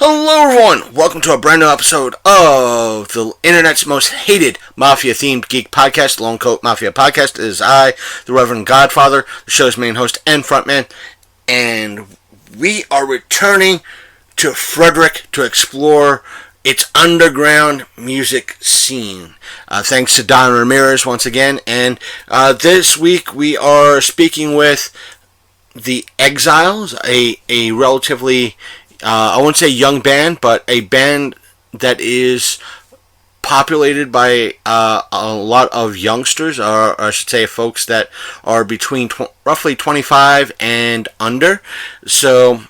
Hello everyone, welcome to a brand new episode of the internet's most hated Mafia-themed Geek podcast, Lone Coat Mafia Podcast. It is I, the Reverend Godfather, the show's main host and frontman, and we are returning to Frederick to explore its underground music scene. Thanks to Don Ramirez once again, and this week we are speaking with the Xiles, a relatively I wouldn't say young band, but a band that is populated by a lot of youngsters, or I should say folks that are between roughly 25 and under. So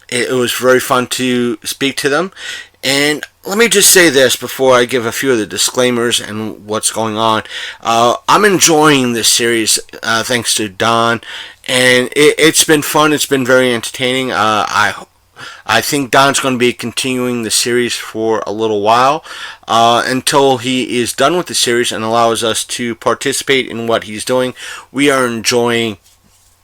it was very fun to speak to them. And let me just say this before I give a few of the disclaimers and what's going on. I'm enjoying this series thanks to Don, and it's been fun. It's been very entertaining. I think Don's going to be continuing the series for a little while until he is done with the series and allows us to participate in what he's doing. We are enjoying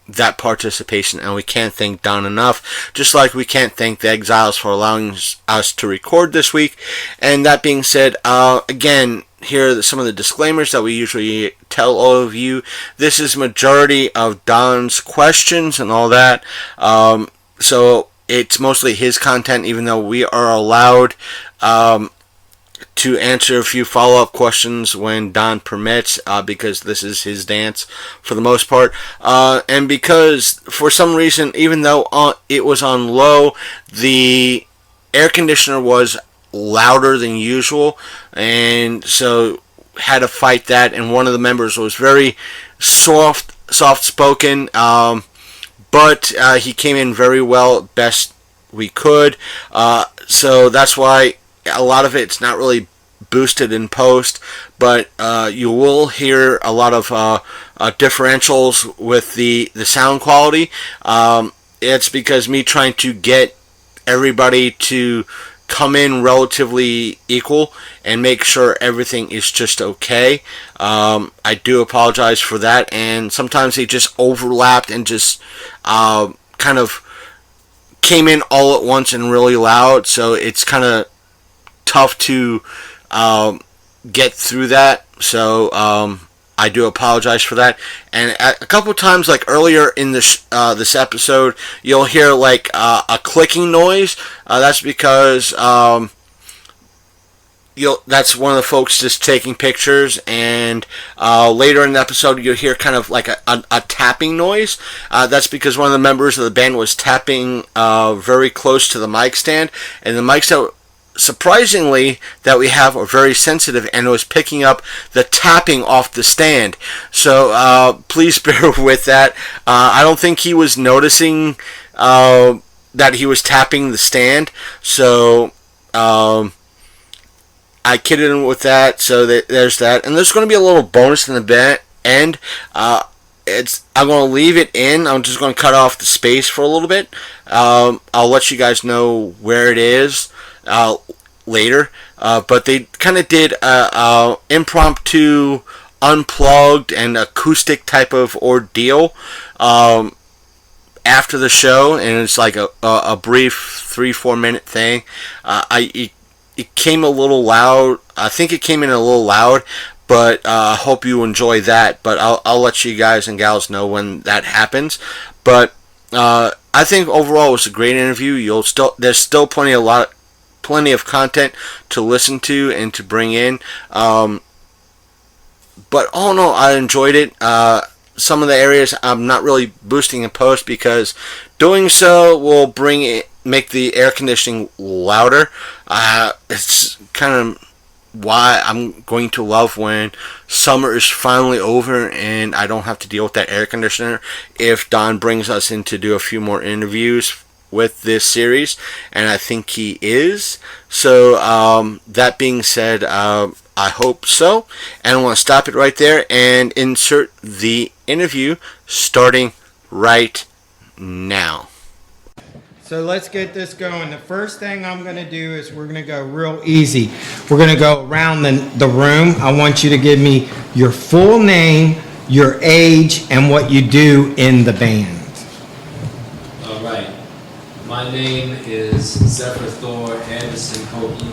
that participation, and we can't thank Don enough, just like we can't thank the Xiles for allowing us to record this week. And that being said, again, here are some of the disclaimers that we usually tell all of you. This is majority of Don's questions and all that, so it's mostly his content, even though we are allowed to answer a few follow-up questions when Don permits, because this is his dance for the most part. And because, for some reason, even though it was on low, the air conditioner was louder than usual, and so had to fight that, and one of the members was very soft-spoken, but he came in very well, best we could. So that's why a lot of it's not really boosted in post, but you will hear a lot of differentials with the sound quality. It's because me trying to get everybody to come in relatively equal and make sure everything is just okay. I do apologize for that, and sometimes they just overlapped and just kind of came in all at once and really loud, so it's kind of tough to get through that. So I do apologize for that. And a couple times, like earlier in this episode, you'll hear like a clicking noise. That's because that's one of the folks just taking pictures, and later in the episode you'll hear kind of like a tapping noise. That's because one of the members of the band was tapping very close to the mic stand, and the mics that surprisingly that we have are very sensitive, and it was picking up the tapping off the stand. So please bear with that. I don't think he was noticing that he was tapping the stand, so I kidded him with that. So there's that, and there's going to be a little bonus in the end. I'm going to leave it in. I'm just going to cut off the space for a little bit. I'll let you guys know where it is later, but they kind of did impromptu, unplugged, and acoustic type of ordeal after the show, and it's like a brief 3-4 minute thing. It came a little loud. I think it came in a little loud, but I hope you enjoy that. But I'll let you guys and gals know when that happens. But I think overall it was a great interview. There's still plenty of content to listen to and to bring in. But all in all, I enjoyed it. Some of the areas I'm not really boosting in post, because doing so will make the air conditioning louder. It's kind of why I'm going to love when summer is finally over and I don't have to deal with that air conditioner, if Don brings us in to do a few more interviews with this series, and I think he is. So that being said, I hope so, and I want to stop it right there and insert the interview starting right now. So let's get this going. The first thing I'm going to do is we're going to go real easy. We're going to go around the room. I want you to give me your full name, your age, and what you do in the band. All right. My name is Zephyr Thor Anderson Houghton.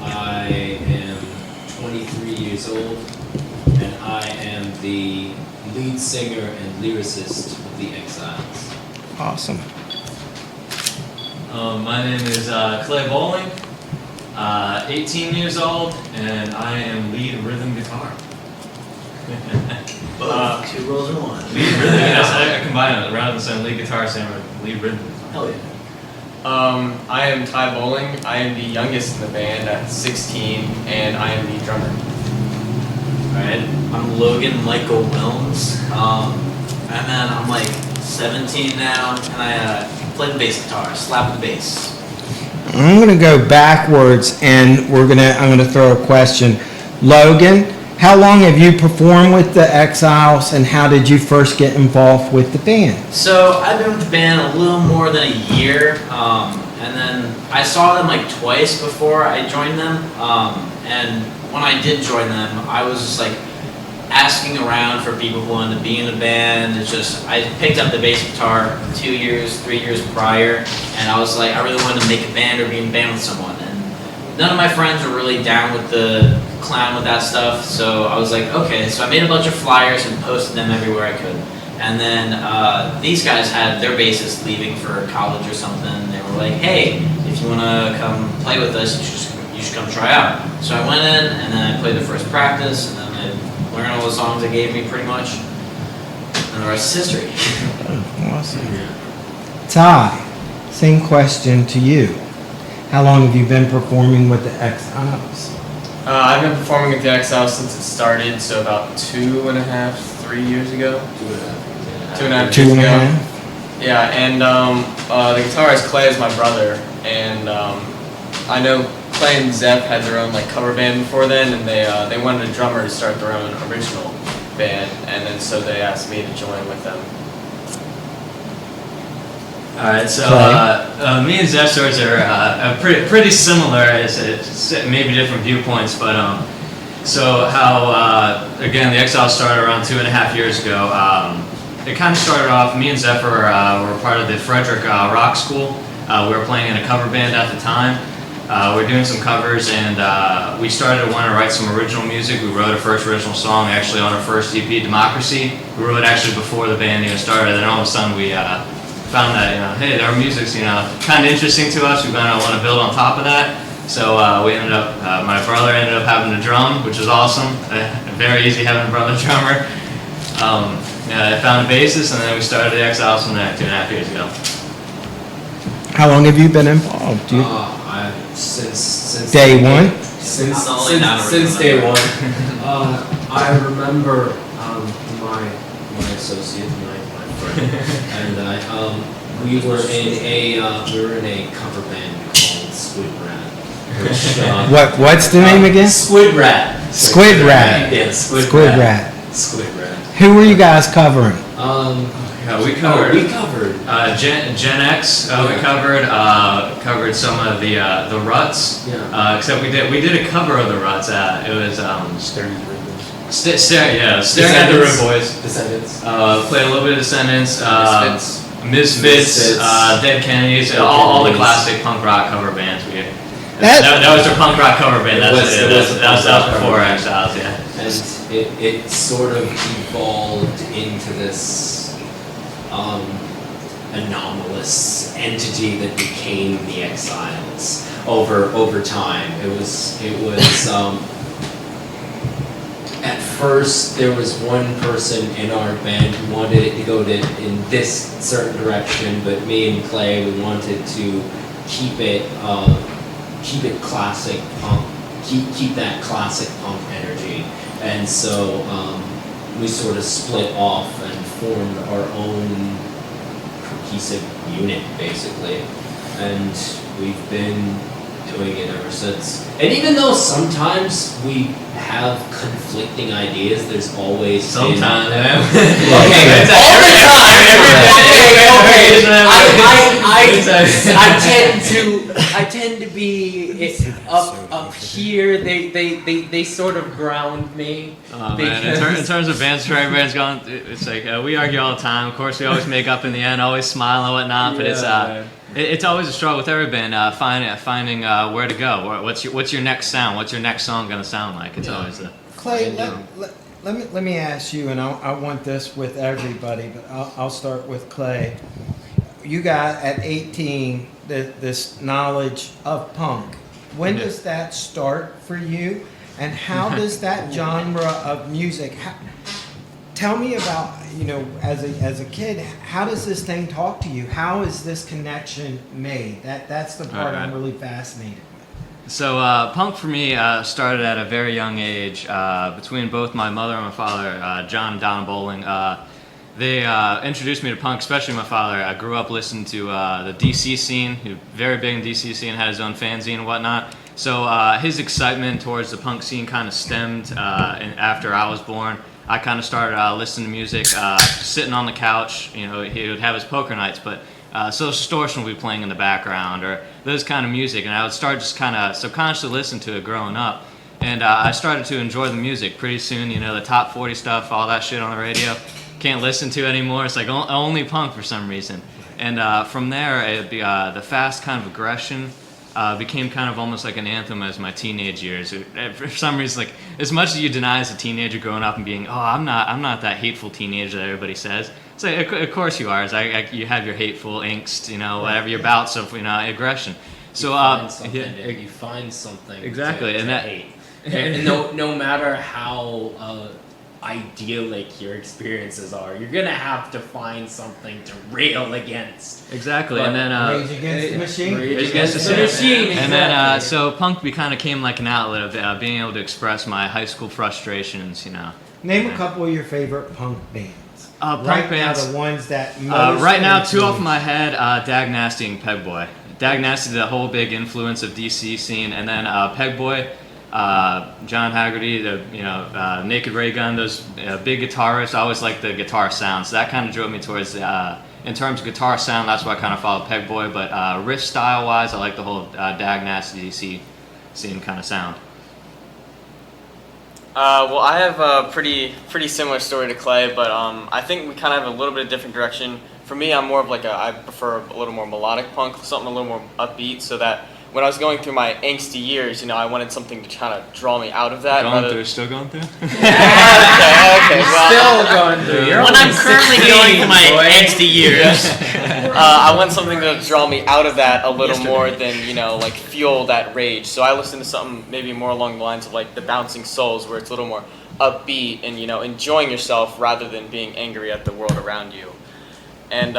I am 23 years old, and I am the lead singer and lyricist of the Xiles. Awesome. My name is Clay Bowling, 18 years old, and I am lead rhythm guitar. Two roles in one. Lead rhythm, yes, I combine it rather than saying lead guitar, saying lead rhythm. Hell yeah. I am Ty Bowling. I am the youngest in the band at 16, and I am the drummer. Alright, I'm Logan Michael Wilms. And then I'm like 17 now, and I play the bass guitar, slap the bass. I'm going to go backwards, and I'm going to throw a question. Logan, how long have you performed with the Xiles, and how did you first get involved with the band? So I've been with the band a little more than a year, and then I saw them like twice before I joined them. And when I did join them, I was just like asking around for people who wanted to be in the band. It's just, I picked up the bass guitar 3 years prior, and I was like, I really wanted to make a band or be in a band with someone. And none of my friends were really down with the clown with that stuff, so I was like, okay. So I made a bunch of flyers and posted them everywhere I could. And then these guys had their bassist leaving for college or something. They were like, hey, if you want to come play with us, you should come try out. So I went in, and then I played the first practice, and then I learned all the songs they gave me pretty much. And the rest is history. Awesome. Ty, same question to you. How long have you been performing with the Xiles? I've been performing with the Xiles since it started, so about 2.5, 3 years ago. 2.5 years ago. Yeah, and the guitarist Clay is my brother, and I know Clay and Zep had their own like cover band before then, and they wanted a drummer to start their own original band, and then so they asked me to join with them. Alright, so me and Zep's stories are pretty similar. It's maybe different viewpoints, but so how again the Xiles started around 2.5 years ago. It kind of started off. Me and Zephyr were part of the Frederick rock school. We were playing in a cover band at the time. We were doing some covers, and we started to want to write some original music. We wrote a first original song actually on our first EP, Democracy. We wrote it actually before the band even started, and all of a sudden we found that, hey, our music's, kind of interesting to us. We kind of want to build on top of that. So we ended up, my brother ended up having a drum, which was awesome. Very easy having a brother drummer. I found a bassist, and then we started the Xiles from there 2.5 years ago. How long have you been involved? Since Day one? Since day one. I remember my associate, my friend, and I we were in a cover band called Squid Rat. Which, What's the name again? Squid Rat. Squid Rat. Yeah, Squid Rat. Squid Rat. Who were you guys covering? We covered. We covered Gen X. We covered some of the Ruts. Yeah. Except we did a cover of the Ruts. It was Staring at the Rivers. Staring at the Rib Boys. Descendants. Played a little bit of Descendants. Misfits. Misfits. Dead Kennedys. All the classic punk rock cover bands. That was their punk rock cover band. That was before Xiles. Yeah. And it sort of evolved into this anomalous entity that became the Xiles over time. It was at first there was one person in our band who wanted it to go in this certain direction, but me and Clay, we wanted to keep it classic punk, keep that classic punk energy, and so we sort of split off and formed our own cohesive unit basically, and we've been doing it ever since. And even though sometimes we have conflicting ideas, there's always Sometimes. Okay, All the time. Okay. I tend to be up here. They sort of ground me. Oh, man. In terms of bands, where everybody's going, it's like we argue all the time. Of course, we always make up in the end, always smile and whatnot. But it's always a struggle with every band finding where to go. What's your next sound? What's your next song gonna sound like? It's always a Clay, let me ask you, and I want this with everybody, but I'll start with Clay. You got at 18 this knowledge of punk. When does that start for you, and how does that genre of music? Tell me about, as a kid, how does this thing talk to you? How is this connection made? That's the part I'm really fascinated with. So punk for me started at a very young age. Between both my mother and my father, John and Donna Bowling, they introduced me to punk, especially my father. I grew up listening to the DC scene. He was very big in DC scene, had his own fanzine and whatnot. So his excitement towards the punk scene kind of stemmed after I was born. I kind of started listening to music, sitting on the couch. He would have his poker nights, but Social Distortion would be playing in the background, or those kind of music, and I would start just kind of subconsciously listen to it growing up. And I started to enjoy the music pretty soon. The top 40 stuff, all that shit on the radio, can't listen to anymore. It's like only punk for some reason. And from there, it'd be the fast kind of aggression. Became kind of almost like an anthem as my teenage years. For some reason, like as much as you deny as a teenager growing up and being, I'm not that hateful teenager that everybody says. It's like, of course you are. You have your hateful angst, whatever your bouts of, aggression. So you find something exactly, to and that hate. And no matter how idyllic your experiences are, you're gonna have to find something to rail against. Exactly, But and then Rage Against the Machine. Rage Against the Machine. And then so punk kind of came like an outlet of being able to express my high school frustrations. Name a couple of your favorite punk bands. Punk right bands. now, the ones that Right now, two off my head: Dag Nasty and Peg Boy. Dag Nasty, the whole big influence of DC scene, and then Peg Boy. John Haggerty, the Naked Ray Gun, those big guitarists. I always liked the guitar sound, so that kind of drove me towards in terms of guitar sound. That's why I kind of followed Peg Boy. But riff style wise, I like the whole Dag Nasty DC scene kind of sound. Well, I have a pretty similar story to Clay, but I think we kind of have a little bit of different direction. For me, I'm more of I prefer a little more melodic punk, something a little more upbeat, so that when I was going through my angsty years, I wanted something to kind of draw me out of that. Still going through? Okay, well, Still going through. when I'm currently going through my angsty years. I want something to draw me out of that a little more than, fuel that rage. So I listen to something maybe more along the lines of the Bouncing Souls, where it's a little more upbeat and, enjoying yourself rather than being angry at the world around you. And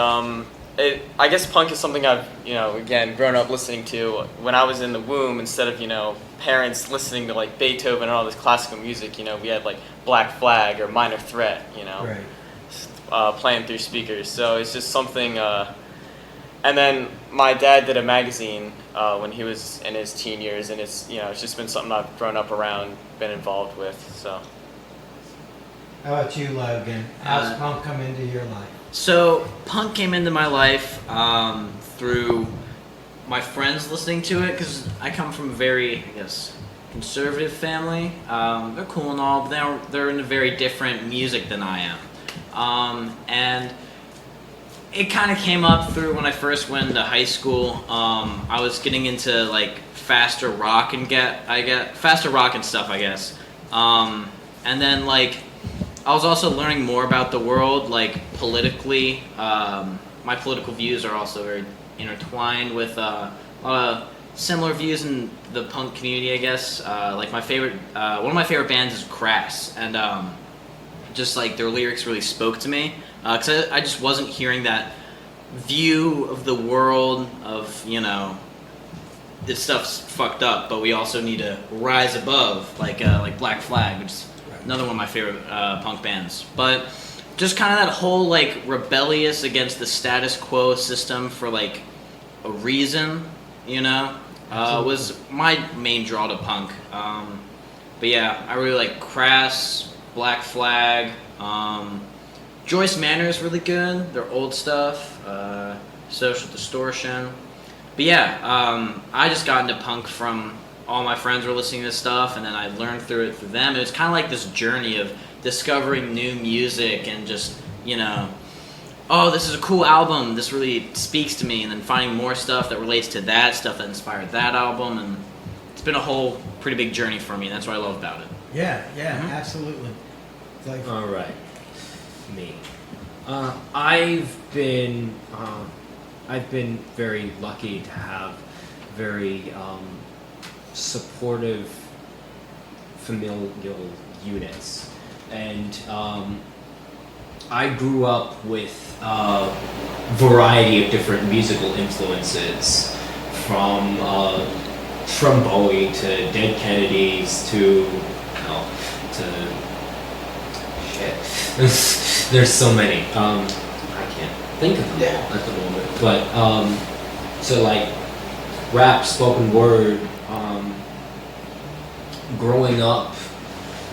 I guess punk is something I've, again, grown up listening to. When I was in the womb, instead of, parents listening to Beethoven and all this classical music, we had Black Flag or Minor Threat, playing through speakers. So it's just something. And then my dad did a magazine when he was in his teen years, and it's just been something I've grown up around, been involved with. So. How about you, Logan? How's punk come into your life? So punk came into my life through my friends listening to it, because I come from a very, conservative family. They're cool and all, but they're into very different music than I am. And it kind of came up through when I first went into high school. I was getting into faster rock and faster rock and stuff, I guess. And then I was also learning more about the world, politically. My political views are also very intertwined with a lot of similar views in the punk community, I guess. One of my favorite bands is Crass, and just their lyrics really spoke to me, because I just wasn't hearing that view of the world of this stuff's fucked up, but we also need to rise above, like Black Flag, which is another one of my favorite punk bands. But just kind of that whole rebellious against the status quo system for a reason, was my main draw to punk. But yeah, I really like Crass, Black Flag. Joyce Manor is really good. Their old stuff. Social Distortion. But yeah, I just got into punk from all my friends were listening to this stuff, and then I learned through them. It was kind of like this journey of discovering new music and just, oh, this is a cool album, this really speaks to me, and then finding more stuff that relates to that stuff that inspired that album, and it's been a whole pretty big journey for me, and that's what I love about it. Yeah, absolutely. Like, All right, me. I've been very lucky to have very supportive familial units, and I grew up with a variety of different musical influences, from Bowie to Dead Kennedys to shit. There's so many. I can't think of them all at the moment. But so like rap, spoken word. Growing up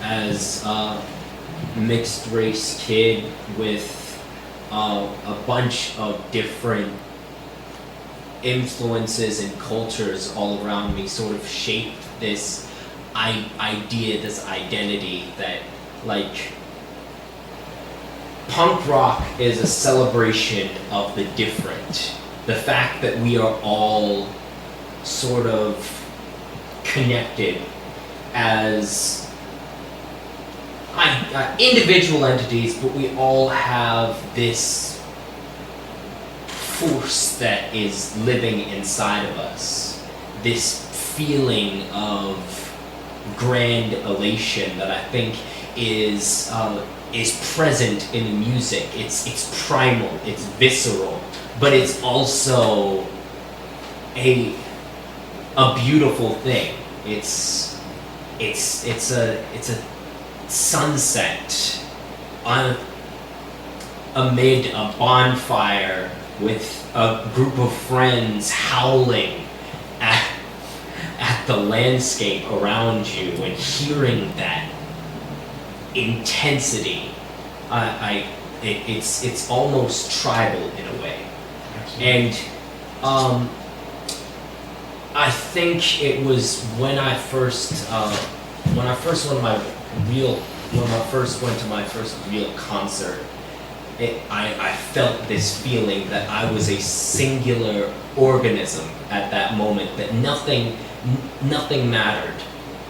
as a mixed race kid with a bunch of different influences and cultures all around me sort of shaped this idea, this identity that, like, punk rock is a celebration of the different. The fact that we are all sort of connected as individual entities, but we all have this force that is living inside of us, this feeling of grand elation that I think is present in the music. It's primal, it's visceral, but it's also a beautiful thing. It's a sunset amid a bonfire with a group of friends howling at the landscape around you and hearing that intensity. It's almost tribal in a way. And I think it was when I first went to my first real concert, I felt this feeling that I was a singular organism at that moment, that nothing mattered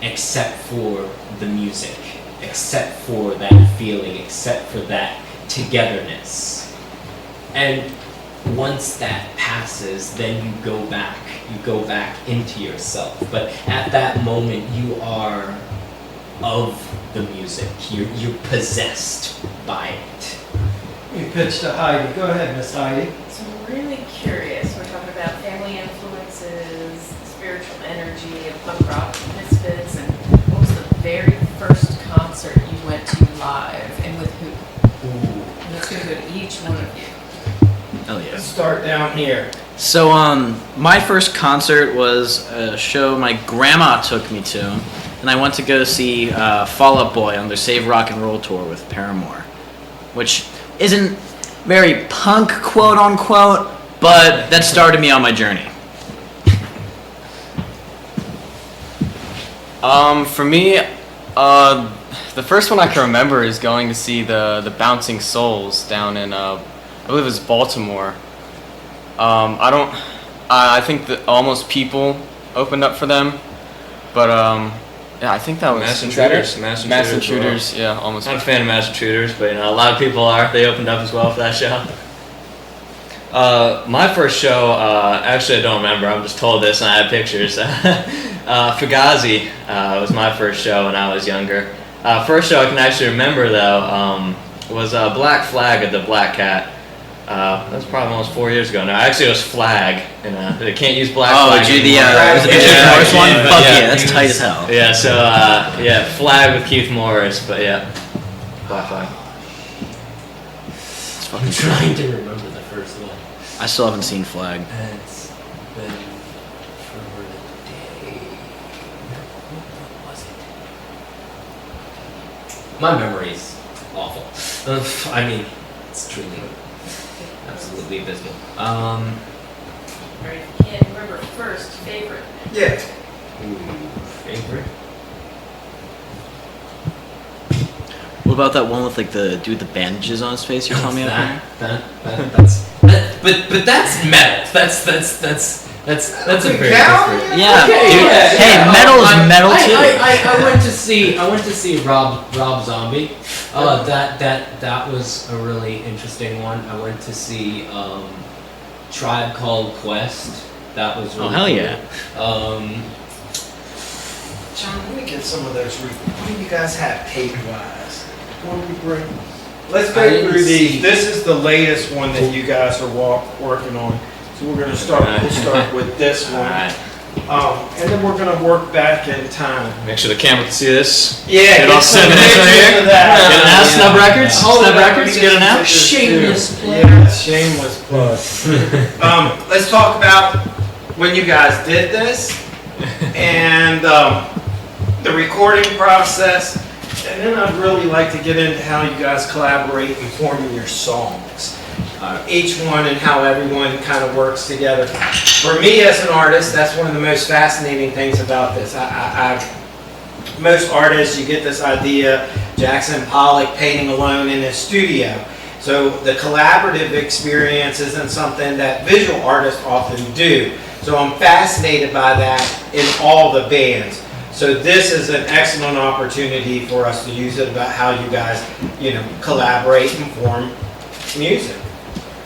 except for the music, except for that feeling, except for that togetherness. And once that passes, then you go back into yourself. But at that moment, you are of the music. You're possessed by it. you pitched to Heidi. Go ahead, Miss Heidi. So I'm really curious. We're talking about family influences, spiritual energy of punk rock, misfits, and what was the very first concert you went to live, and with who? Ooh. And that's going to go to each one of you. Oh yeah. Let's start down here. So my first concert was a show my grandma took me to, and I went to go see Fall Out Boy on their Save Rock and Roll tour with Paramore, which isn't very punk, quote unquote, but that started me on my journey. For me, the first one I can remember is going to see the Bouncing Souls down in I believe it was Baltimore. I think that Almost People opened up for them, but yeah, I think that was Mass Intruders. Mass Intruders, yeah, Almost. Not a fan of Mass Intruders, but a lot of people are. They opened up as well for that show. My first show, actually I don't remember. I'm just told this and I have pictures. Fugazi was my first show when I was younger. First show I can actually remember though was Black Flag at the Black Cat. That was probably almost 4 years ago now. Actually, it was Flag, and they can't use Black Flag. Oh, did you anymore. was it the Keith Morris one? Fuck yeah, that's tight as hell. Yeah, so yeah, Flag with Keith Morris, but yeah, Black Flag. I'm trying to remember the first one. I still haven't seen Flag. It's been forever. My memory's awful. I mean, it's truly, absolutely abysmal. All right, if you can't remember first, favorite. Yeah. Favorite? What about that one with like the dude with the bandages on his face you're telling me about? But that's metal. That's a very different. Yeah. Okay, Dude, yeah, hey, yeah. metal is metal too. I went to see Rob Zombie. That was a really interesting one. I went to see Tribe Called Quest. That was really hell cool. yeah. John, let me get some of those. What do you guys have tape-wise? What do we bring? Let's I go didn't through these. see- This is the latest one that you guys are working on. So we're gonna start. We'll start with this one, Alright. and then we're gonna work back in time. Make sure the camera can see this. Yeah, Get all some 7 inch right pictures here. of that. Get an app, Yeah. Snub Records. Hold Snub it up, Records. we Get some an app. pictures, Shameless too. plug. Yeah, shameless plug. Let's talk about when you guys did this and the recording process, and then I'd really like to get into how you guys collaborate in forming your songs. Each one and how everyone kind of works together. For me as an artist, that's one of the most fascinating things about this. Most artists, you get this idea, Jackson Pollock painting alone in his studio. So the collaborative experience isn't something that visual artists often do. So I'm fascinated by that in all the bands. So this is an excellent opportunity for us to use it about how you guys, collaborate and form music.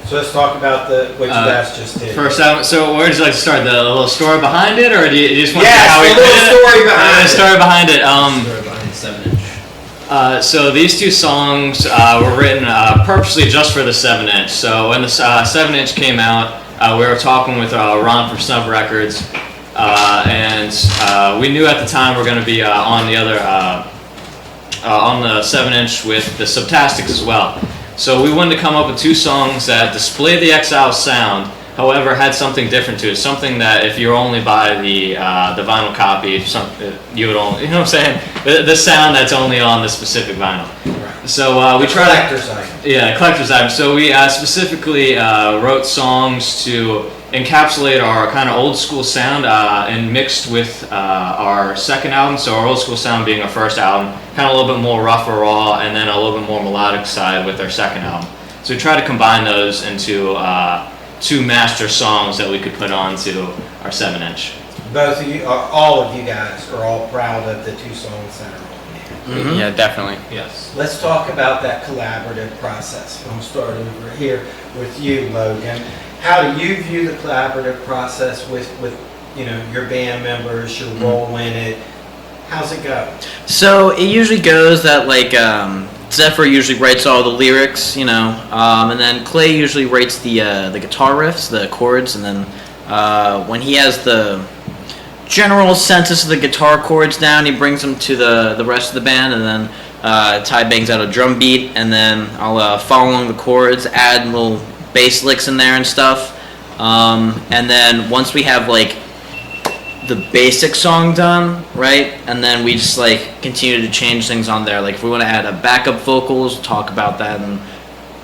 So let's talk about what you guys just did. First album. So where would you like to start? The little story behind it, or do you just want Yes, to how we the little story behind The it. story behind it. Story behind 7-inch. So these two songs were written purposely just for the 7-inch. So when the 7-inch came out, we were talking with Ron from Snub Records, and we knew at the time we're going to be on the other on the 7-inch with the Subtastics as well. So we wanted to come up with two songs that displayed the Xiles sound, however had something different to it, something that if you only buy the vinyl copy, you would only, you know what I'm saying, the sound that's only on the specific vinyl. Right. So we tried. Collector's item. Yeah, collector's item. So we specifically wrote songs to encapsulate our kind of old school sound and mixed with our second album. So our old school sound being our first album, kind of a little bit more rough or raw, and then a little bit more melodic side with our second album. So we tried to combine those into two master songs that we could put onto our 7-inch. Both of you, or all of you guys, are all proud of the two songs that are on there. Yeah, definitely. Yes. Let's talk about that collaborative process. I'm starting over here with you, Logan. How do you view the collaborative process with your band members, your role in it? How's it go? So it usually goes that like Zephyr usually writes all the lyrics, and then Clay usually writes the guitar riffs, the chords, and then when he has the general census of the guitar chords down, he brings them to the rest of the band, and then Ty bangs out a drum beat, and then I'll follow along the chords, add little bass licks in there and stuff, and then once we have like the basic song done, right, and then we just like continue to change things on there. Like if we want to add a backup vocals, talk about that, and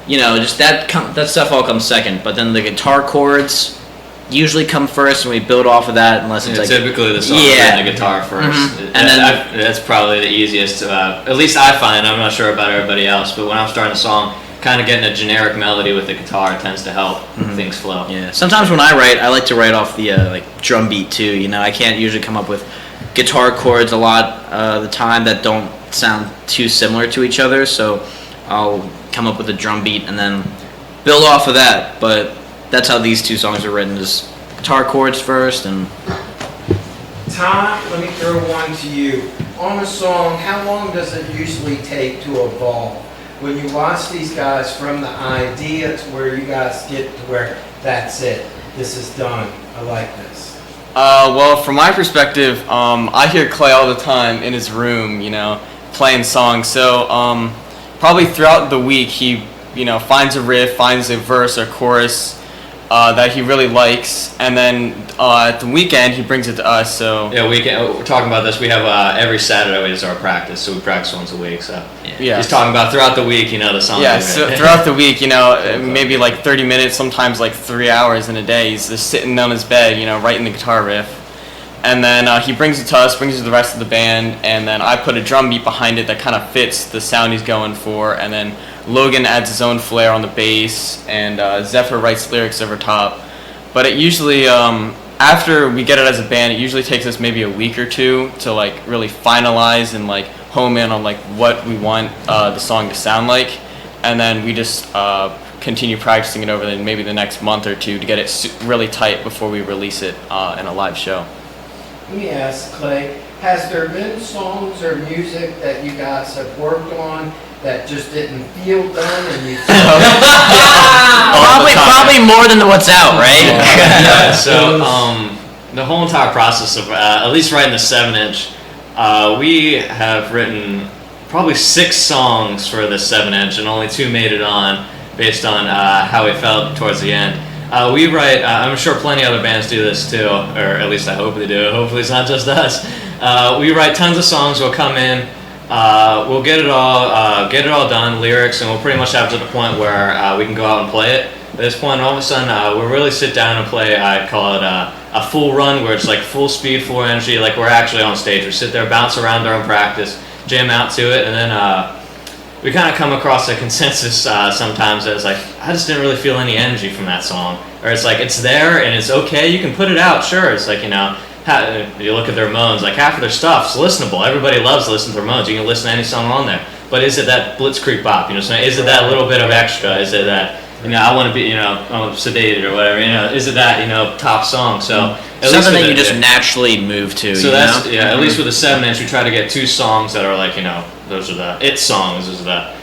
just that stuff all comes second. But then the guitar chords usually come first, and we build off of that. Unless it's like typically the song and the guitar first, and then that's probably the easiest. At least I find. I'm not sure about everybody else, but when I'm starting a song, kind of getting a generic melody with the guitar tends to help things flow. Yeah. Sometimes when I write, I like to write off the like drum beat too. I can't usually come up with guitar chords a lot of the time that don't sound too similar to each other. So I'll come up with a drum beat and then build off of that. But that's how these two songs are written: is guitar chords first and. Tom, let me throw one to you. On a song, how long does it usually take to evolve? When you watch these guys from the idea to where you guys get to where that's it, this is done, I like this. Well, from my perspective, I hear Clay all the time in his room, playing songs. So probably throughout the week, he, finds a riff, finds a verse or chorus, that he really likes, and then at the weekend he brings it to us. So Yeah, we're talking about this. We have every Saturday is our practice, so we practice once a week. So yeah, he's talking about throughout the week, the songs. yeah. So throughout the week, maybe like 30 minutes, sometimes like 3 hours in a day. He's just sitting on his bed, writing the guitar riff, and then he brings it to us, brings it to the rest of the band, and then I put a drum beat behind it that kind of fits the sound he's going for, and then Logan adds his own flair on the bass, and Zephyr writes lyrics over top. But it usually, after we get it as a band, it usually takes us maybe a week or two to like really finalize and like home in on like what we want the song to sound like, and then we just continue practicing it over maybe the next month or two to get it really tight before we release it in a live show. Let me ask, Clay, has there been songs or music that you guys have worked on that just didn't feel done and you Probably more than what's out, right? Yeah, so the whole entire process of at least writing the 7-inch, we have written probably 6 songs for the 7-inch, and only 2 made it on based on how we felt towards the end. We write, I'm sure plenty of other bands do this too, or at least I hope they do. Hopefully it's not just us. We write tons of songs, we'll come in, we'll get it all done, lyrics, and we'll pretty much have to the point where we can go out and play it. At this point, all of a sudden, we'll really sit down and play, I call it a full run, where it's like full speed, full energy, like we're actually on stage. We sit there, bounce around during practice, jam out to it, and then we kind of come across a consensus sometimes that it's like, I just didn't really feel any energy from that song. Or it's like, it's there and it's okay, you can put it out, sure. It's like, you look at their Ramones, like half of their stuff's listenable. Everybody loves to listen to Ramones. You can listen to any song on there. But is it that Blitzkrieg bop? Is it that little bit of extra? Is it that, I want to be, I'm sedated or whatever, is it that, top song? So something that you just naturally move to. So that's, at least with a 7-inch, we try to get 2 songs that are like, those are the it songs, those are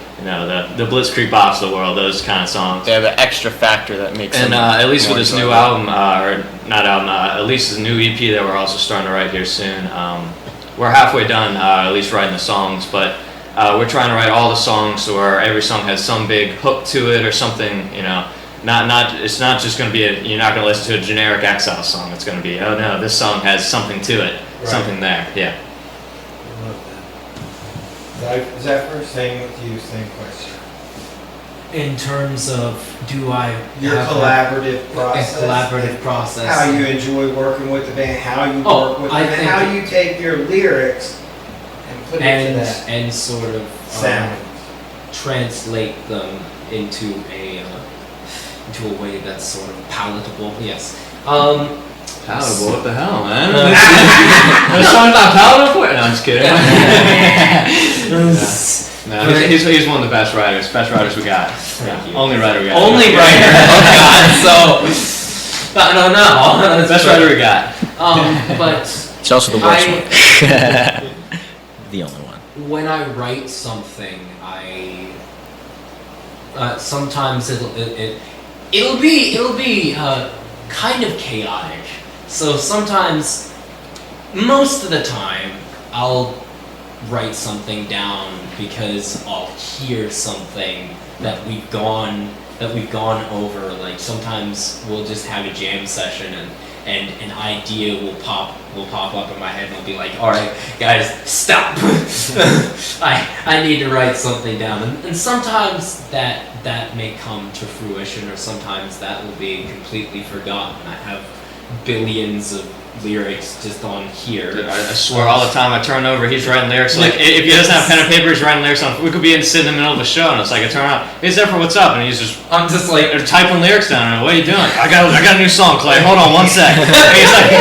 the Blitzkrieg bops of the world, those kind of songs. They have an extra factor that makes and them at least with this new enjoyable. album, or not album, at least this new EP that we're also starting to write here soon. We're halfway done, at least writing the songs, but we're trying to write all the songs so where every song has some big hook to it or something, it's not just going to be you're not going to listen to a generic Xiles song. It's going to be, oh no, this song has something to it, something there, yeah. Zephyr, same with you, same question. In terms of, do I Your have collaborative process. a collaborative process? How you enjoy working with the band, how you Oh, work with I them, and think how you take your lyrics and put it to that and sort of sound. translate them into a way that's sort of palatable. Yes. Palatable? What the hell, man? This song's not palatable? No, I'm just kidding. No, he's one of the best writers we got. Thank you. Only writer we got. Only writer. Oh God. So I don't know. Best writer we got. But It's also the worst one. The only one. when I write something, sometimes it'll be kind of chaotic. So sometimes, most of the time, I'll write something down because I'll hear something that we've gone over. Like sometimes we'll just have a jam session and an idea will pop up in my head and I'll be like, all right, guys, stop. I need to write something down. And sometimes that may come to fruition, or sometimes that will be completely forgotten. I have billions of lyrics just on here. Dude, I swear all the time I turn over, he's writing lyrics. Like if he doesn't have pen and paper, he's writing lyrics on. We could be sitting in the middle of the show, and it's like I turn around, hey Zephyr, what's up? And I'm just like typing lyrics down. And what are you doing? I got a new song, Clay. Hold on 1 sec. And he's like,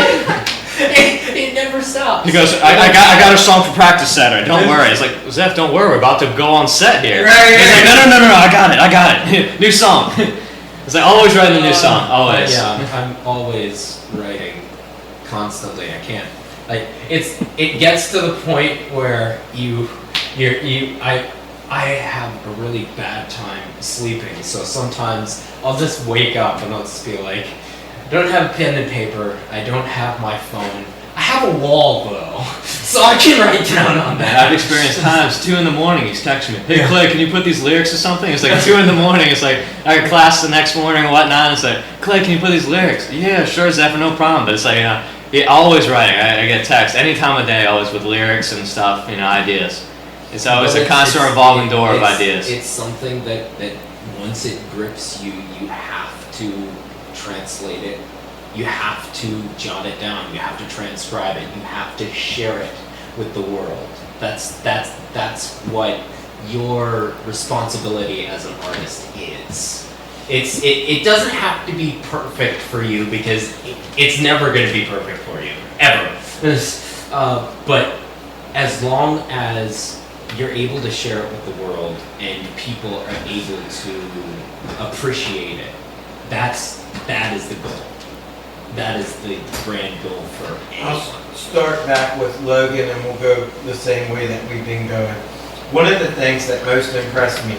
it never stops. he goes, I got a song for practice Saturday. Don't worry. It's like, Zeph, don't worry. We're about to go on set here. Right. He's like, no. I got it. New song. It's like always writing a new song. Always. Yeah, I'm always writing. Constantly, I can't. Like it gets to the point where I have a really bad time sleeping. So sometimes I'll just wake up and I'll just be like, I don't have pen and paper. I don't have my phone. I have a wall though. So so I can write down on that. I've experienced times, 2 in the morning, he's texting me, hey Clay, can you put these lyrics or something? It's like 2 in the morning, it's like, I got class the next morning and whatnot, it's like, Clay, can you put these lyrics? Yeah, sure, Zephyr, no problem. But it's like, always writing, I get texts, any time of day, always with lyrics and stuff, ideas. It's always a constant revolving door of ideas. It's something that once it grips you, you have to translate it. You have to jot it down. You have to transcribe it. You have to share it with the world. That's what your responsibility as an artist is. It doesn't have to be perfect for you because it's never going to be perfect for you ever. But as long as you're able to share it with the world and people are able to appreciate it, that is the goal. That is the grand goal for I'll anyone. start back with Logan and we'll go the same way that we've been going. One of the things that most impressed me,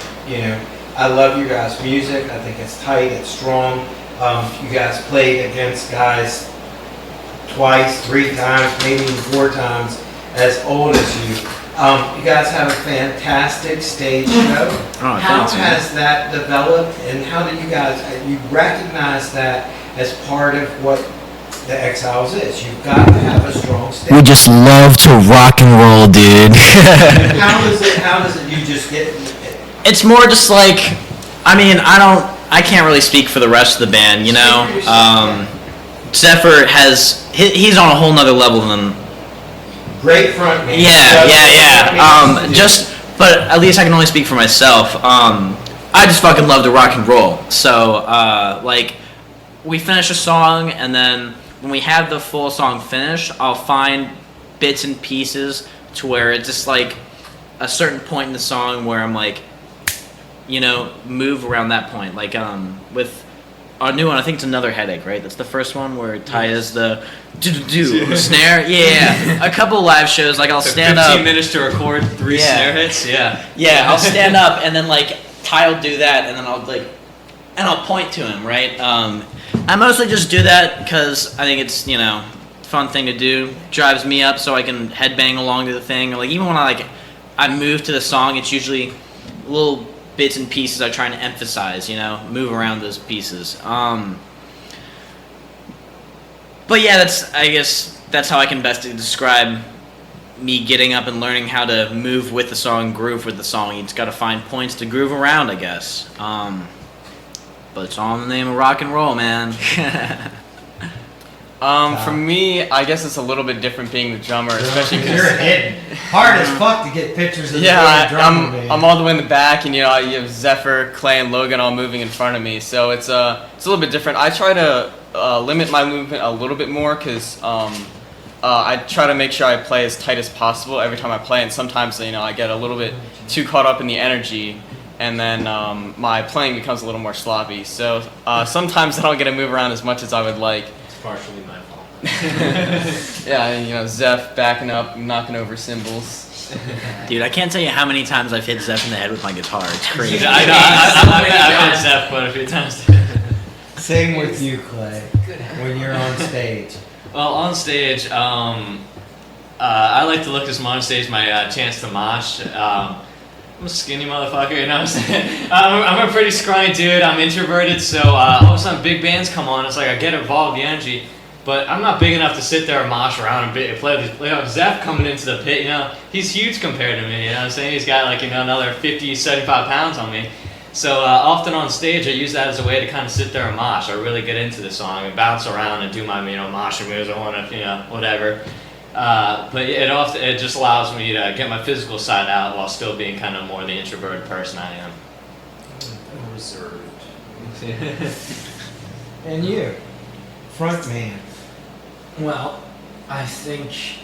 I love you guys' music. I think it's tight, it's strong. You guys played against guys twice, 3 times, maybe even 4 times as old as you. You guys have a fantastic stage show. How has that developed and how do you guys, you recognize that as part of what the Xiles is? You've got to have a strong stage. We just love to rock and roll, dude. How does it, you just get... It's more just like, I can't really speak for the rest of the band, Zephyr he's on a whole nother level than... Great front man. Yeah. But at least I can only speak for myself. I just fucking love to rock and roll. So, we finish a song, and then when we have the full song finished, I'll find bits and pieces to where it's just like a certain point in the song where I'm like, move around that point. Like, with our new one, I think it's Another Headache, right? That's the first one where Ty is the do snare. Yeah. A couple live shows, like I'll stand 15 up. minutes to record 3 snare hits. Yeah. Yeah, I'll stand up and then Ty will do that and then I'll point to him, right? I mostly just do that because I think it's fun thing to do. Drives me up so I can headbang along to the thing. Like even when I move to the song, it's usually little bits and pieces I try to emphasize, move around those pieces. But yeah, I guess that's how I can best describe me getting up and learning how to move with the song, groove with the song. You just got to find points to groove around, I guess. But it's all in the name of rock and roll, man. For me, I guess it's a little bit different being the drummer, especially because You're hidden. Hard as fuck to get pictures of the drummer, man. I'm all the way in the back, and you have Zephyr, Clay, and Logan all moving in front of me, so it's a little bit different. I try to limit my movement a little bit more because I try to make sure I play as tight as possible every time I play, and sometimes I get a little bit too caught up in the energy. And then my playing becomes a little more sloppy. So sometimes I don't get to move around as much as I would like. It's partially my fault. Yeah, and Zeph backing up, knocking over cymbals. Dude, I can't tell you how many times I've hit Zeph in the head with my guitar. It's crazy. I've hit Zeph quite a few times. Same with you, Clay, when you're on stage. Well, on stage, I like to look at on stage my chance to mosh. I'm a skinny motherfucker, you know what I'm saying? I'm a pretty scrawny dude, I'm introverted, so all of a sudden big bands come on, it's like I get involved, the energy, but I'm not big enough to sit there and mosh around and play. Zeph coming into the pit, he's huge compared to me, you know what I'm saying? He's got another 50, 75 pounds on me. So often on stage I use that as a way to kind of sit there and mosh, or really get into the song and bounce around and do my moshing moves, I want to, whatever. But it just allows me to get my physical side out while still being kind of more the introverted person I am. Reserved. And you, front man. Well, I think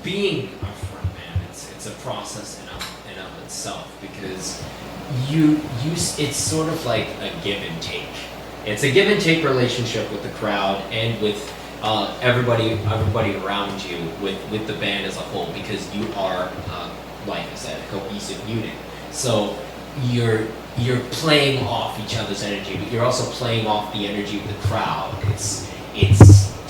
being a front man, it's a process in of itself because it's sort of like a give and take. It's a give and take relationship with the crowd and with everybody around you, with the band as a whole, because you are, like I said, a cohesive unit. So you're playing off each other's energy, but you're also playing off the energy of the crowd. It's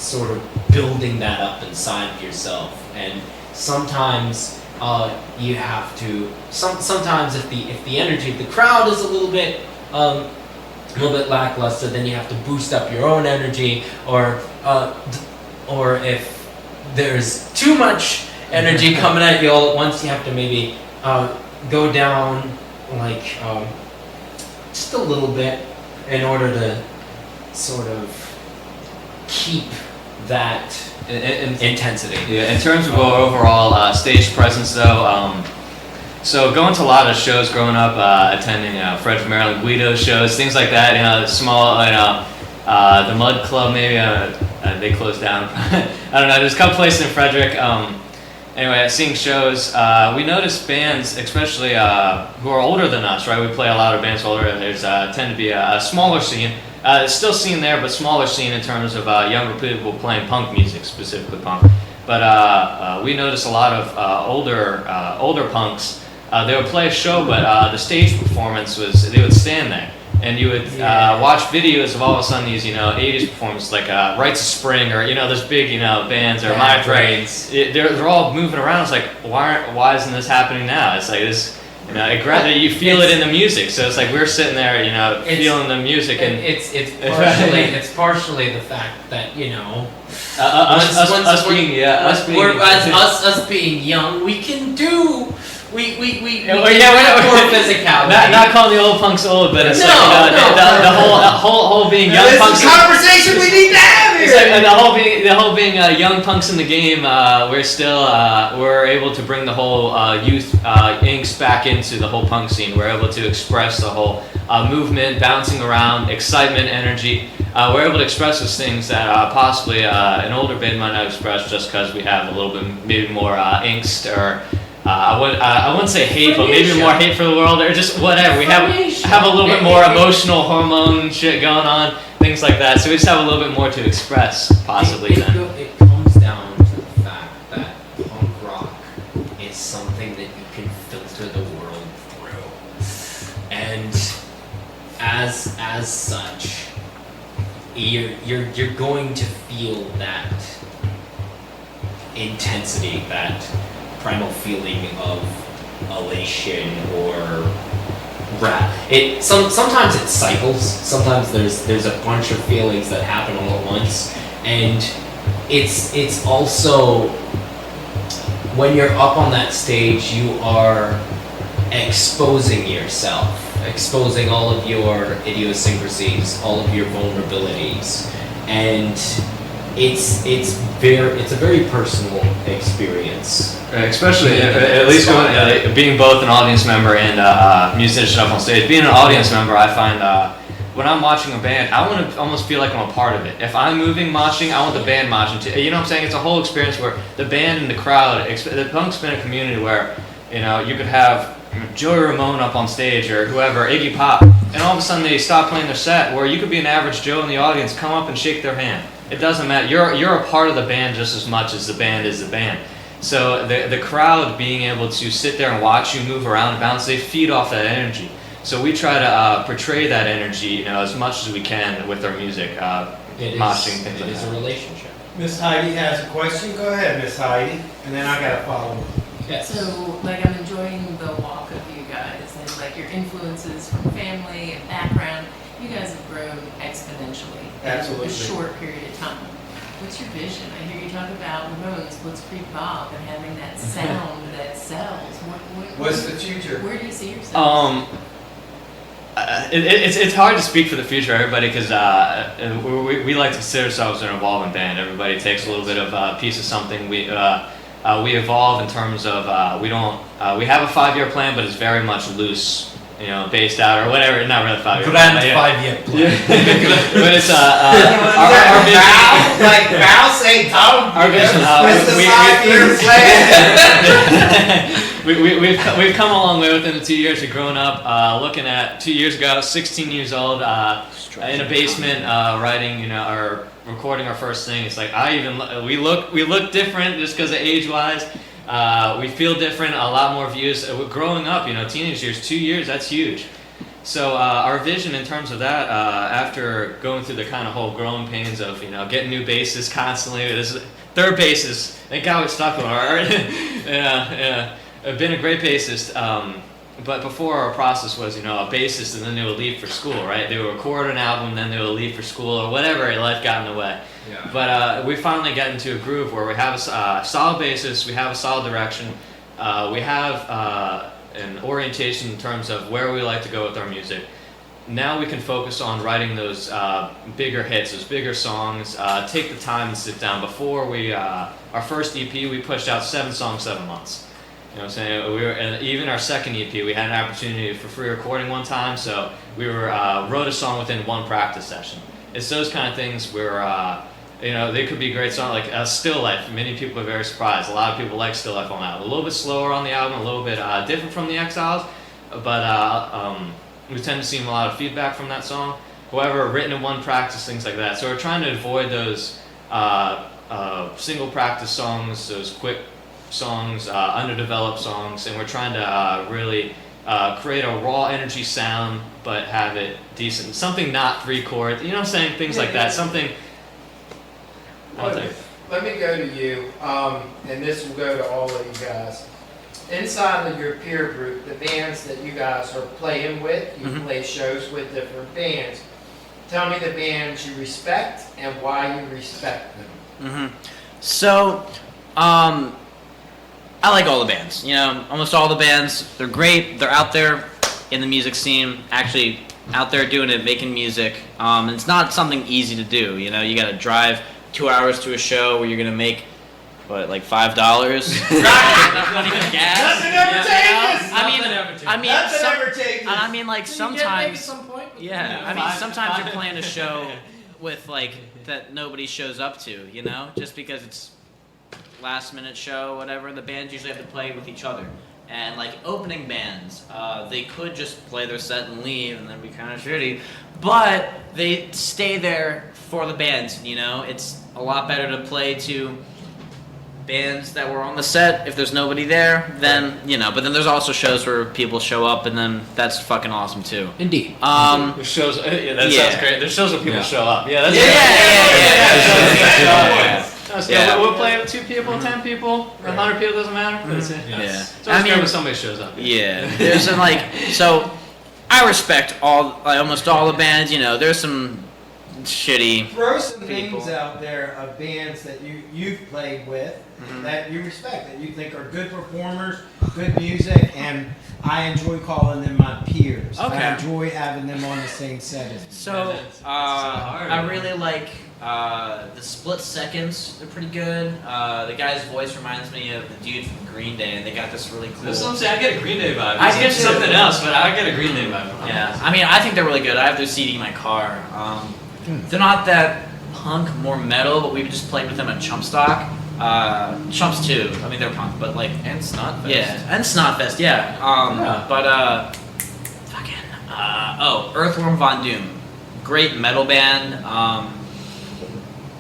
sort of building that up inside of yourself, and sometimes you have to. Sometimes if the energy of the crowd is a little bit lackluster, then you have to boost up your own energy, or if there's too much energy coming at you all at once, you have to maybe go down like just a little bit in order to sort of keep that intensity. Yeah, in terms of our overall stage presence, though, so going to a lot of shows growing up, attending Frederick, Maryland, Guido shows, things like that. Small, the Mud Club maybe. They closed down. I don't know. There's a couple places in Frederick. Anyway, seeing shows, we noticed bands, especially who are older than us, right? We play a lot of bands older. There's tend to be a smaller scene. Still scene there, but smaller scene in terms of younger people playing punk music, specifically punk. But we noticed a lot of older punks. They would play a show, but the stage performance was, they would stand there. And you would watch videos of all of a sudden these, 80s performances like Rites of Spring, or those big, bands, or My Brains. They're all moving around. It's like, why isn't this happening now? It's like this, you feel it in the music. So it's like we're sitting there, feeling the music, and it's partially the fact that us being young, we can do. We we're more physicality. Not calling the old punks old, but it's the whole being young punks. This is a conversation we need to have here. It's like the whole being young punks in the game. We're able to bring the whole youth inks back into the whole punk scene. We're able to express the whole movement, bouncing around, excitement, energy. We're able to express those things that possibly an older band might not express, just because we have a little bit maybe more angst, or I wouldn't say hate, but maybe more hate for the world, or just whatever. We have a little bit more emotional hormone shit going on, things like that. So we just have a little bit more to express, possibly. It comes down to the fact that punk rock is something that you can filter the world through, and as such, you're going to feel that intensity, that primal feeling of elation or sometimes it cycles. Sometimes there's a bunch of feelings that happen all at once, and it's also when you're up on that stage, you are exposing yourself, exposing all of your idiosyncrasies, all of your vulnerabilities, and it's a very personal experience. Especially, at least being both an audience member and a musician up on stage. Being an audience member, I find when I'm watching a band, I want to almost feel like I'm a part of it. If I'm moving, moshing, I want the band moshing too. You know what I'm saying? It's a whole experience where the band and the crowd, the punk's been a community where, you could have Joey Ramone up on stage, or whoever, Iggy Pop, and all of a sudden they stop playing their set, where you could be an average Joe in the audience, come up and shake their hand. It doesn't matter. You're a part of the band just as much as the band is the band. So the crowd being able to sit there and watch you move around and bounce, they feed off that energy. So we try to portray that energy, as much as we can with our music, moshing, things like that. It is a relationship. Miss Heidi has a question. Go ahead, Miss Heidi, and then I got to follow up. Yes. So, I'm enjoying the walk of you guys and your influences from family and background. You guys have grown exponentially Absolutely. in a short period of time. What's your vision? I hear you talk about Ramones, Blitzkrieg Bop, and having that sound that sells. What's the future? Where do you see yourself? It's hard to speak for the future, everybody, because we like to consider ourselves an evolving band. Everybody takes a little bit of a piece of something. We evolve in terms of we have a 5-year plan, but it's very much loose. Based out or whatever, not really 5-year Grand plan. 5-year plan. But it's our vision. Like Val say, Tom. Our vision. What's the 5-year plan? We've come a long way within the 2 years. We've grown up. Looking at 2 years ago, 16 years old, in a basement, writing, or recording our first thing. It's like we look different just because of age-wise. We feel different, a lot more views. Growing up, teenage years, 2 years, that's huge. So our vision in terms of that, after going through the kind of whole growing pains of, getting new basses constantly, this third bassist. Thank God we stuck with her. Yeah. Been a great bassist. But before our process was, a bassist, and then they would leave for school, right? They would record an album, then they would leave for school or whatever. Life got in the way. Yeah. But we finally got into a groove where we have a solid bassist, we have a solid direction, we have an orientation in terms of where we like to go with our music. Now we can focus on writing those bigger hits, those bigger songs. Take the time and sit down. Before our first EP, we pushed out 7 songs, 7 months. You know what I'm saying? And even our second EP, we had an opportunity for free recording one time, so we wrote a song within 1 practice session. It's those kind of things where, they could be a great song, like Still Life. Many people are very surprised. A lot of people like Still Life on the album. A little bit slower on the album, a little bit different from the Xiles, but we tend to see a lot of feedback from that song. However, written in 1 practice, things like that. So we're trying to avoid those single practice songs, those quick songs, underdeveloped songs, and we're trying to really create a raw energy sound, but have it decent. Something not 3 chords, you know what I'm saying? Things like that. Something. Let me go to you, and this will go to all of you guys. Inside of your peer group, the bands that you guys are playing with, you play shows with different bands. Tell me the bands you respect and why you respect them. So, I like all the bands. Almost all the bands. They're great. They're out there in the music scene, actually out there doing it, making music. And it's not something easy to do. You got to drive 2 hours to a show where you're gonna make like $5. Not even gas. Nothing ever changes. I mean, like sometimes. Some point, Sometimes you're playing a show with like that nobody shows up to. Just because it's last minute show, whatever. The bands usually have to play with each other. And like opening bands, they could just play their set and leave, and then be kind of shitty. But they stay there for the bands. It's a lot better to play to bands that were on the set if there's nobody there. Then but then there's also shows where people show up, and then that's fucking awesome too. Indeed. There's shows. Sounds great. There's shows where people show up. Yeah. That's We'll play with 2 people, 10 people, 100 people, doesn't matter. So when somebody shows up. Yeah. There's so I respect almost all the bands. There's some shitty. Throw some people. names out there of bands that you've played with that you respect, that you think are good performers, good music, and I enjoy calling them my peers. Okay. I enjoy having them on the same set as me. So I really like the Split Seconds. They're pretty good. The guy's voice reminds me of the dude from Green Day, and they got this really cool. That's what I'm saying. I get a Green Day vibe. I get something else, but I get a Green Day vibe. Yeah, I think they're really good. I have their CD in my car. They're not that punk, more metal, but we just played with them at Chumpstock. Chumps too. They're punk, but like And Snotfest. yeah, and Snotfest, yeah. But Earthworm Von Doom, great metal band.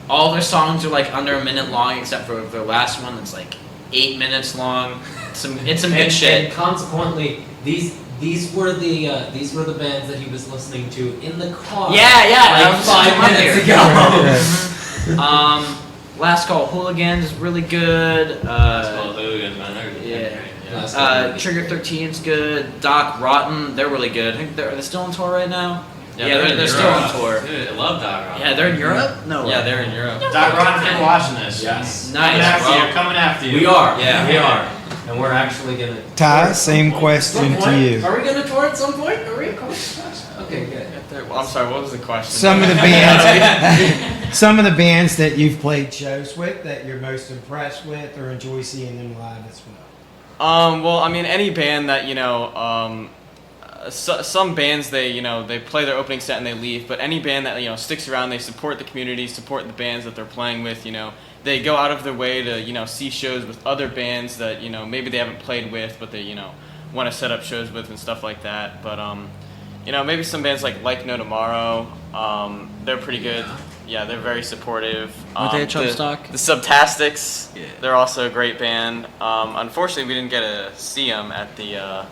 All their songs are like under a minute long, except for their last one that's like 8 minutes long. It's some good shit. And consequently, these were the bands that he was listening to in the car. Yeah. Like 5 minutes ago. Last Call Hooligans is really good. Hooligans, man. They're Yeah. Trigger 13's good. Doc Rotten, they're really good. I think they're still on tour right now. Yeah, they're still on tour. Dude, I love Doc Rotten. Yeah, they're in Europe? No. Yeah, they're in Europe. Doc Rotten, if you're watching this. Yes. Nice. Coming after you. We are. Yeah, we are. And we're actually gonna. Ty, same question to you. Are we gonna tour at some point? Are we? Okay, good. I'm sorry, what was the question? Some of the bands that you've played shows with that you're most impressed with or enjoy seeing them live as well. Any band that some bands they play their opening set and they leave, but any band that sticks around, they support the community, support the bands that they're playing with. They go out of their way to see shows with other bands that maybe they haven't played with, but they want to set up shows with and stuff like that. But maybe some bands like No Tomorrow, they're pretty good. Yeah, they're very supportive. Were they at Chumpstock? The Subtastics, Yeah. they're also a great band. Unfortunately, we didn't get to see them at the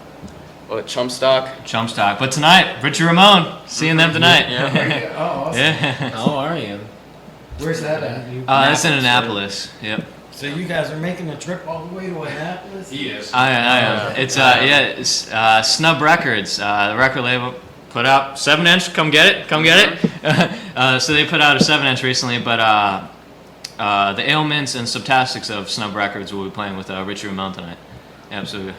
Chumpstock. But tonight, Richie Ramone, seeing them tonight. Yeah. Oh, awesome. Yeah. How are you? Where's that at? That's in Annapolis. Yep. So you guys are making a trip all the way to Annapolis? He is. I am. It's Snub Records, the record label. Put out 7-inch. Come get it. So they put out a 7-inch recently, but the Ailments and Subtastics of Snub Records will be playing with Richie Ramone tonight. Absolutely.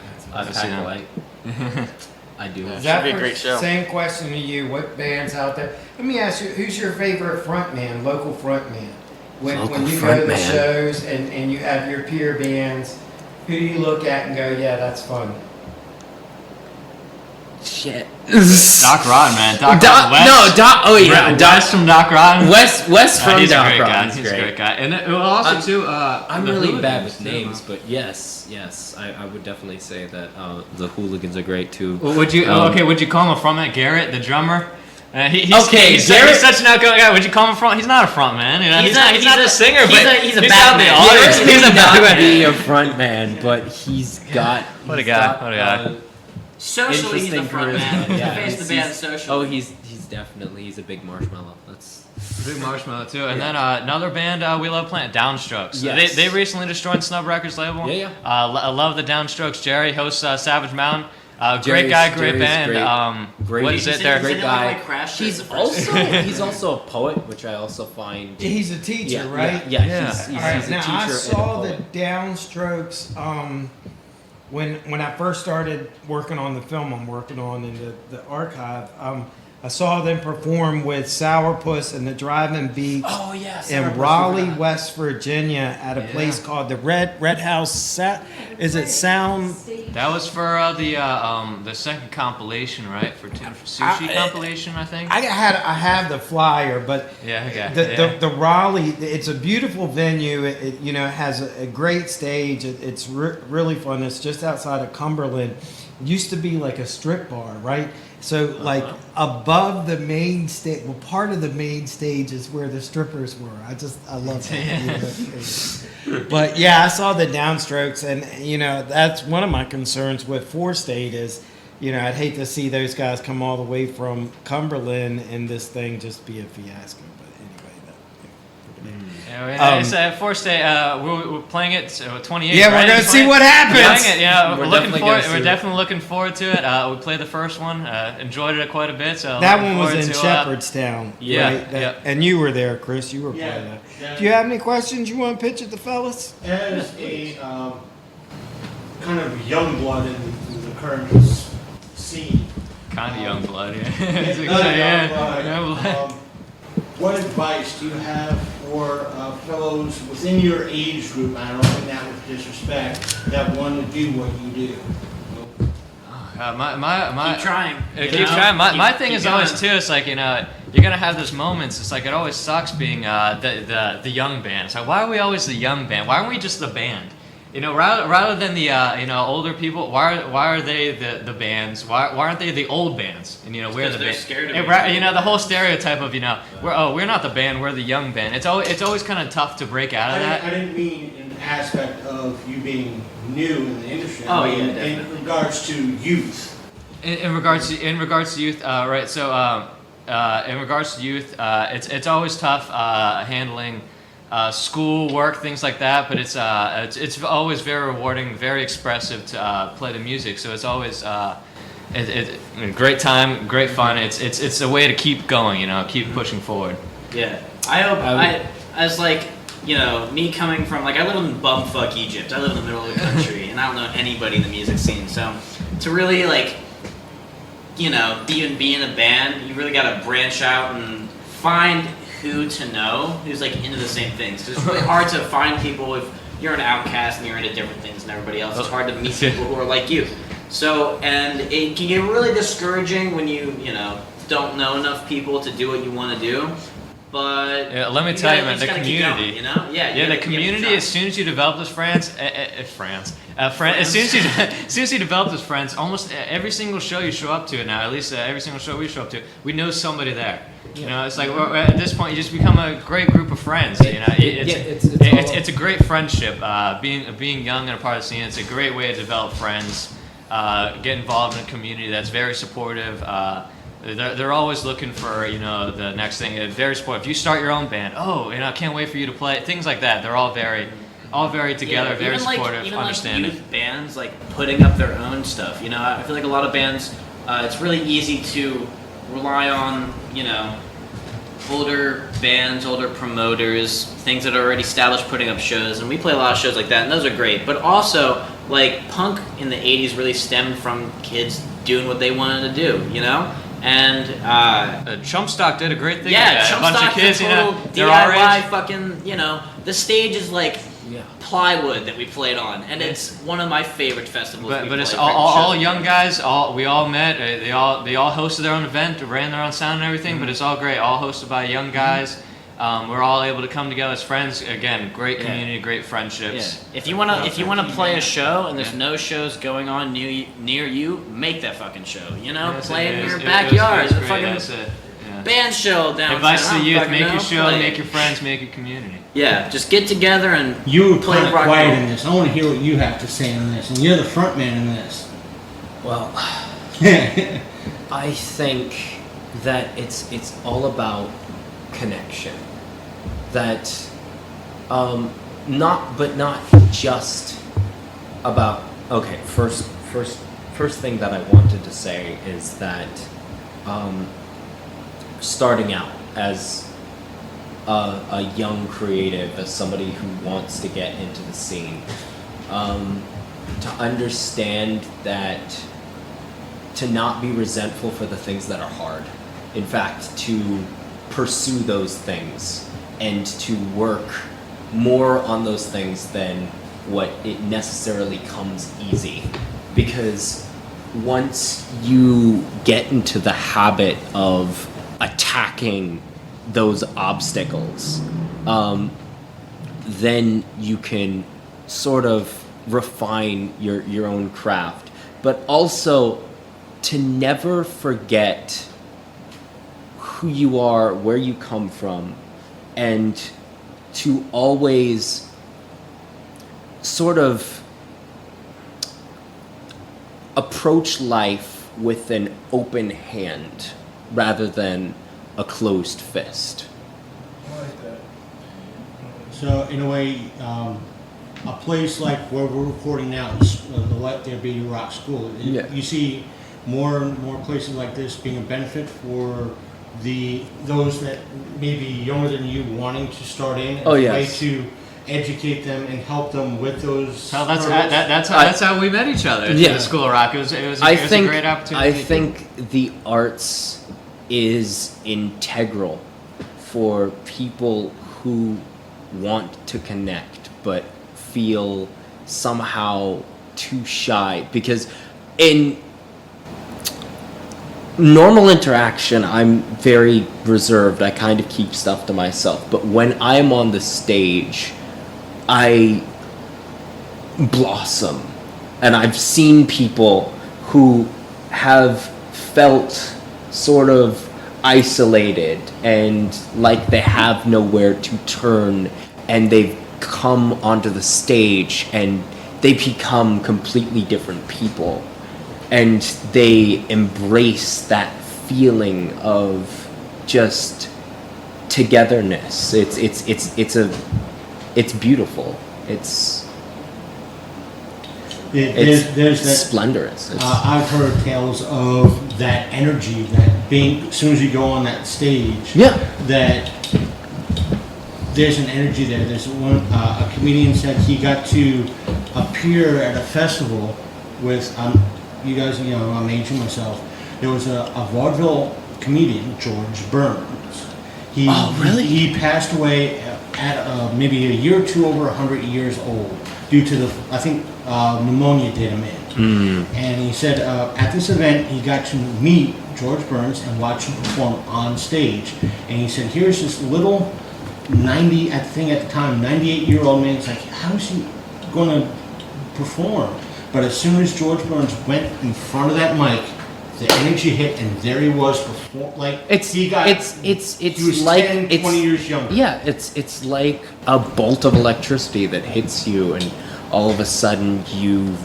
I do. Should be a great show. Same question to you. What bands out there? Let me ask you, who's your favorite frontman, local frontman? When you go to the shows and you have your peer bands, who do you look at and go, yeah, that's fun? Shit. Doc Rod, man. Doc. Oh yeah, Wes from Doc Rod. Wes from he's Doc a great Rod. guy. He's a great guy. And also too, I'm the really Hooligans, bad with too. names, but yes, I would definitely say that the Hooligans are great too. Well, would you call him a frontman? Garrett, the drummer. He's Garrett. such an outgoing guy. Would you call him a front? He's not a front man. You know? He's not a singer, but he's a out Batman. the audience. He's not be a front man, but he's got. What a guy. Socially, he's the front man. Yeah, He faced the band socially. Oh, he's definitely a big marshmallow. That's Big Marshmallow too, and then another band we love playing, Downstrokes. Yes. They recently just joined Snub Records label. Yeah. I love the Downstrokes. Jerry hosts Savage Mountain. Great Jerry's- guy, great Jerry's band. great. What is it? They're great guy. He's He's also a poet, which I also find. He's a teacher, Yeah, right? Yeah. He's All right, a now teacher I and a saw the poet. Downstrokes when I first started working on the film I'm working on in the archive. I saw them perform with Sourpuss and the Driving Beats Oh yes. in Raleigh, West Virginia, at a place called the Red House. Is it Sound? That was for the second compilation, right? For Sushi compilation, I think. I have the flyer, but the Raleigh, it's a beautiful venue. It has a great stage. It's really fun. It's just outside of Cumberland. It used to be like a strip bar, right? So like above the main stage, well, part of the main stage is where the strippers were. I love that. But yeah, I saw the Downstrokes, and that's one of my concerns with Four State is, I'd hate to see those guys come all the way from Cumberland and this thing just be a fiasco. But anyway, It's Four State. We're playing it 28. yeah, right? we're gonna see what happens. Playing it, yeah, We're we're definitely looking forward to it. We played the first one, enjoyed it quite a bit. So That looking one was forward in to, Shepherdstown, yeah, right? yeah. And you were there, Chris. You were part of that. Do you have any questions you want to pitch at the fellas? As a kind of young blood in the current scene, Kind of young blood, yeah. what advice do you have for fellows within your age group, I don't mean that with disrespect, that want to do what you do? Keep trying. Keep trying. My thing is always too. It's like you're gonna have those moments. It's like it always sucks being the young band. It's like, why are we always the young band? Why aren't we just the band? Rather than the older people. Why are they the bands? Why aren't they the old bands? And we're the band. Scared of The whole stereotype of we're not the band. We're the young band. It's always kind of tough to break out of that. I didn't mean in the aspect of you being new in the industry. Oh, I mean, yeah, definitely. in regards to youth. In regards to youth, right? So in regards to youth, it's always tough handling school, work, things like that. But it's always very rewarding, very expressive to play the music. So it's always great time, great fun. It's a way to keep going, keep pushing forward. Yeah, I hope I was like, me coming from I live in bumfuck Egypt. I live in the middle of the country, and I don't know anybody in the music scene. So to really even be in a band, you really got to branch out and find who to know who's into the same things. Because it's really hard to find people if you're an outcast and you're into different things than everybody else. It's hard to meet people who are like you. So, and it can get really discouraging when you don't know enough people to do what you want to do. But let me tell you, man, the community. The community. As soon as you develop those friends, as soon as you develop those friends, almost every single show you show up to now, at least every single show we show up to, we know somebody there. It's like at this point, you just become a great group of friends. It's a great friendship. Being young and a part of the scene, it's a great way to develop friends. Get involved in a community that's very supportive. they're always looking for, the next thing. Very supportive. If you start your own band, I can't wait for you to play. Things like that. They're all very together, very supportive, even understanding. Like youth bands, like putting up their own stuff. I feel like a lot of bands, it's really easy to rely on, older bands, older promoters, things that are already established putting up shows, and we play a lot of shows like that, and those are great. But also, like, punk in the 80s really stemmed from kids doing what they wanted to do, And Chumpstock did a great thing. yeah, like that. A bunch of Chumpstock's kids, a total they're our DIY age. fucking, the stage is like plywood that we played on, and it's one of my favorite festivals. But it's all young guys. We all met. They all hosted their own event, ran their own sound and everything. But it's all great. All hosted by young guys. We're all able to come together as friends. Again, great community, great friendships. Yeah. If you wanna play a show and there's no shows going on near you, make that fucking show. Play in your backyard. It was The great, fucking that's it. Yeah. band show downtown. Advice to the youth: make your show, play. make your friends, make your community. Yeah, just get together and You were play kind of rock quiet and roll. in this. I want to hear what you have to say on this, and you're the front man in this. Well, I think that it's all about connection. That not just about first thing that I wanted to say is that starting out as a young creative, as somebody who wants to get into the scene, to understand that to not be resentful for the things that are hard. In fact, to pursue those things and to work more on those things than what it necessarily comes easy. Because once you get into the habit of attacking those obstacles, then you can sort of refine your own craft. But also to never forget who you are, where you come from, and to always sort of approach life with an open hand rather than a closed fist. So in a way, a place like where we're recording now, the Let There Be Rock School, you see more and more places like this being a benefit for those that may be younger than you wanting to start in, and a way to educate them and help them with those. Well, that's how we met each other. Yeah. The School of Rock. It was a great opportunity. I think the arts is integral for people who want to connect but feel somehow too shy, because in normal interaction I'm very reserved. I kind of keep stuff to myself, but when I'm on the stage I blossom. And I've seen people who have felt sort of isolated and like they have nowhere to turn, and they've come onto the stage and they become completely different people, and they embrace that feeling of just togetherness. It's beautiful. It's There's that. splendorous. I've heard tales of that energy that being as soon as you go on that stage. Yeah. That there's an energy there. There's one. A comedian said he got to appear at a festival with you guys. I'm aging myself. There was a vaudeville comedian, George Burns. Oh, really? He passed away at maybe a year or two over 100 years old due to pneumonia did him in. And he said at this event he got to meet George Burns and watch him perform on stage. And he said, here's this little 98-year-old man. It's like, how is he going to perform? But as soon as George Burns went in front of that mic, the energy hit, and there he was before. Like he was like 10, 20 years younger. Yeah, it's like a bolt of electricity that hits you, and all of a sudden you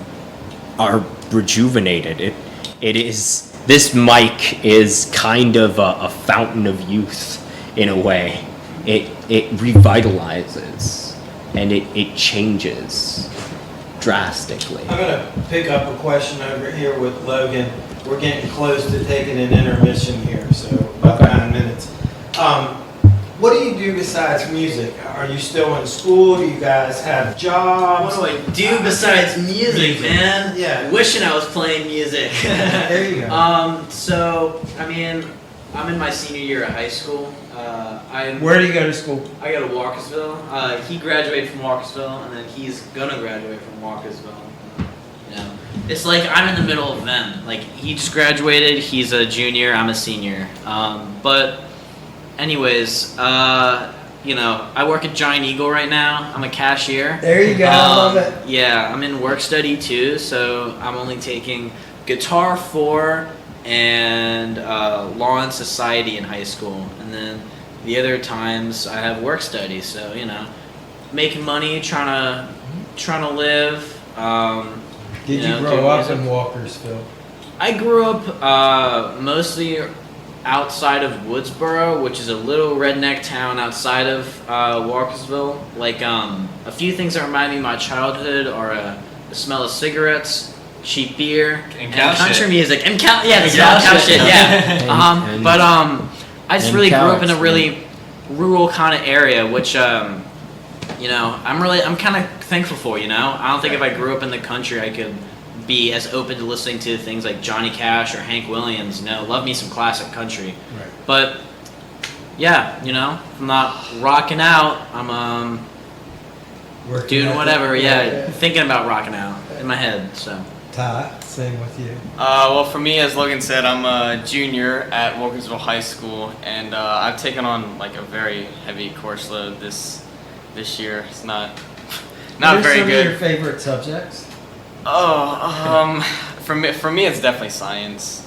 are rejuvenated. It is this mic is kind of a fountain of youth in a way. It revitalizes and it changes drastically. I'm gonna pick up a question over here with Logan. We're getting close to taking an intermission here, so about 9 minutes. What do you do besides music? Are you still in school? Do you guys have jobs? What do I do besides music, man? Yeah. Wishing I was playing music. There you go. So, I mean, I'm in my senior year of high school. Where do you go to school? I go to Walkersville. He graduated from Walkersville, and then he's gonna graduate from Walkersville. You know, it's like I'm in the middle of them. Like, he just graduated, he's a junior, I'm a senior. But anyways, you know, I work at Giant Eagle right now. I'm a cashier. There you go. I love it. Yeah, I'm in work study too, so I'm only taking Guitar 4 and Law and Society in high school. And then the other times I have work study, so, you know, making money, trying to live. Did you grow up in Walkersville? I grew up mostly outside of Woodsboro, which is a little redneck town outside of Walkersville. Like, a few things that remind me of my childhood are the smell of cigarettes, cheap beer, and country music, and the smell of cow shit. Yeah. But I just really grew up in a really rural kind of area, which you know, I'm kind of thankful for. You know, I don't think if I grew up in the country, I could be as open to listening to things like Johnny Cash or Hank Williams. You know, love me some classic country. Right. But yeah, you know, if I'm not rocking out, I'm doing whatever. Yeah, thinking about rocking out in my head. So. Ty, same with you. Well, for me, as Logan said, I'm a junior at Walkersville High School, and I've taken on like a very heavy course load this year. It's not What are very some good. of your favorite subjects? For me, it's definitely science.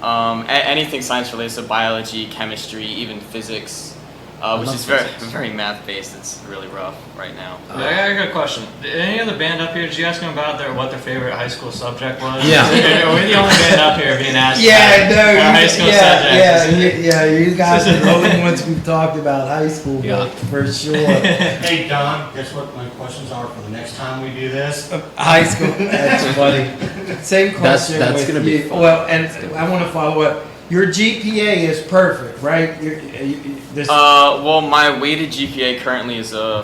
Anything science related, so biology, chemistry, even physics. Which is very math based. It's really rough right now. I got a question. Did any of the band up here, did you ask them about what their favorite high school subject was? Yeah. Are we the only band up here being asked Yeah, about no, high school subject? you guys are the only ones we've talked about high school, Yeah. for sure. Hey Don, guess what my questions are for the next time we do this? High school, that's funny. Same question That's with gonna be you. fun. Well, and I want to follow up. Your GPA is perfect, right? Well, my weighted GPA currently is a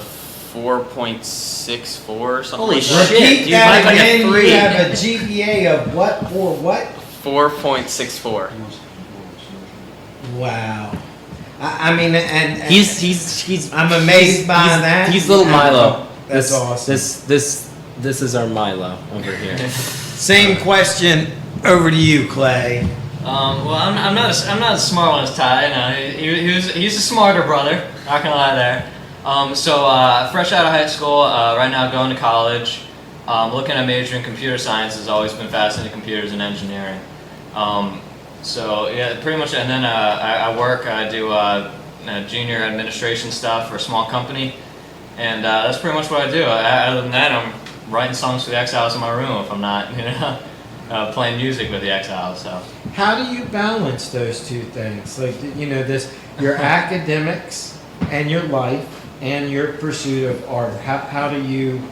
4.64 or something. Holy like that. shit. Repeat dude, that mine's like a again. 3. You have a GPA of what? For what? 4.64. Wow. I mean, and He's I'm amazed by that. He's little Milo. That's awesome. This is our Milo over here. Same question over to you, Clay. Well, I'm not as smart one as Ty. You know, he's a smarter brother. Not gonna lie there. So fresh out of high school, right now going to college. Looking at majoring in computer science. Has always been fascinated with computers and engineering. So yeah, pretty much. And then I work. I do junior administration stuff for a small company, and that's pretty much what I do. Other than that, I'm writing songs for the Xiles in my room if I'm not, you know. Playing music with the Xiles. So How do you balance those two things? Like, you know, your academics and your life and your pursuit of art. How do you?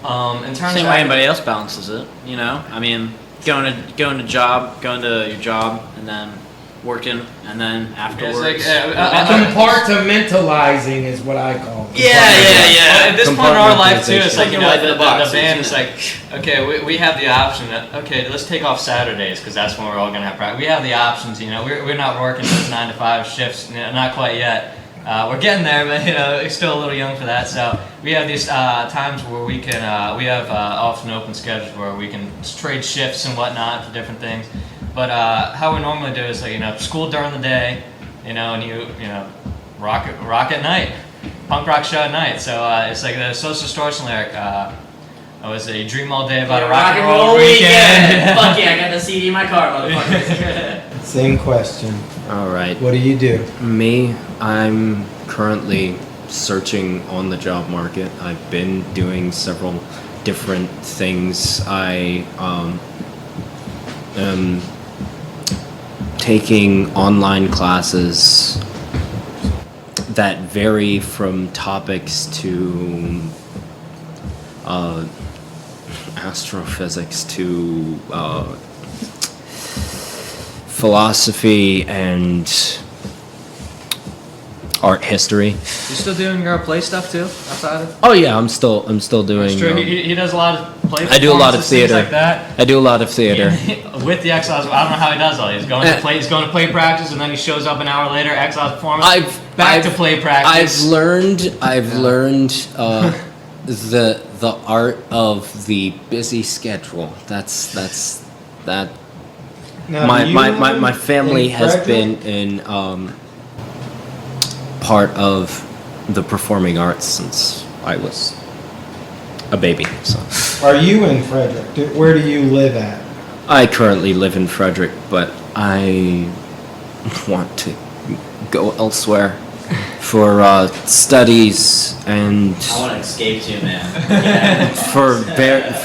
in terms Same of way anybody else balances it, you know. I mean, going to your job, and then working, and then afterwards. Compartmentalizing is what I call it. Well, at this point in our life too, it's like, you know, Compartmentalization. the Boxes, band is like, okay, we have the option that, okay, let's take off Saturdays because that's when we're all gonna have practice. We have the options, you know. We're not working those 9 to 5 shifts, you know, not quite yet. We're getting there, but you know, it's still a little young for that. So we have these times where we can, we have often open schedules where we can trade shifts and whatnot for different things. But how we normally do is, like, you know, school during the day, you know, and you know, rock at night, punk rock show at night. So it's like the Social Distortion lyric. It was a dream all day about a rock and roll weekend. Fuck yeah, I got the CD in my car, motherfucker. Same question. All right. What do you do? Me, I'm currently searching on the job market. I've been doing several different things. I am taking online classes that vary from topics to astrophysics to philosophy and art history. You still doing your play stuff too outside of? Oh yeah, I'm still doing. That's true. He does a lot of play. I do a lot of performances, things theater. like that. I do a lot of theater. With the Exiles, I don't know how he does all. He's going to play. He's going to play practice, and then he shows up an hour later. Exiles performance. Back to play practice. I've learned the art of the busy schedule. That's that. Now, My family in has Frederick? been in part of the performing arts since I was a baby. So Are you in Frederick? Where do you live at? I currently live in Frederick, but I want to go elsewhere for studies and I want to escape to, man.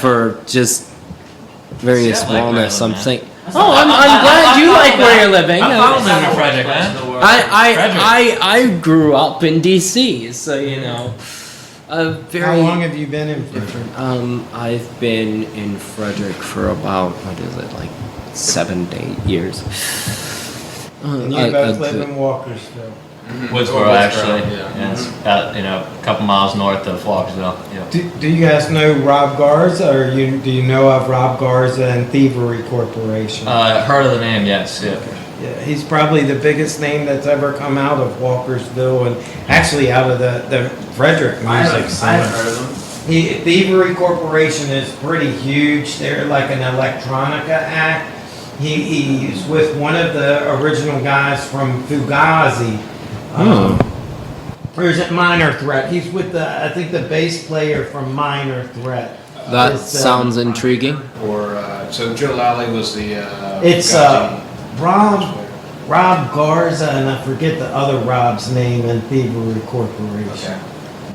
for just various See, I like where I wellness. live, I'm man. thinking. Oh, I'm glad you like where you're living. I'm found living in Frederick, man. I grew up in D.C., so you know. How long have you been in Frederick? I've been in Frederick for about like 7 to 8 years. And you both live in Walkersville. Woodsboro, actually. Yeah, it's about a couple miles north of Walkersville. Yeah. Do you guys know Rob Garza, or do you know of Rob Garza and Thievery Corporation? Heard of the name? Yes. Yeah. Yeah, he's probably the biggest name that's ever come out of Walkersville and actually out of the Frederick music scene. I've heard of him. Thievery Corporation is pretty huge. They're like an electronica act. He's with one of the original guys from Fugazi. Or is it Minor Threat? He's with I think the bass player from Minor Threat. That sounds intriguing. So Joe Lally was the. It's guy Rob Garza, and I forget the other Rob's name in Thievery Corporation. Okay.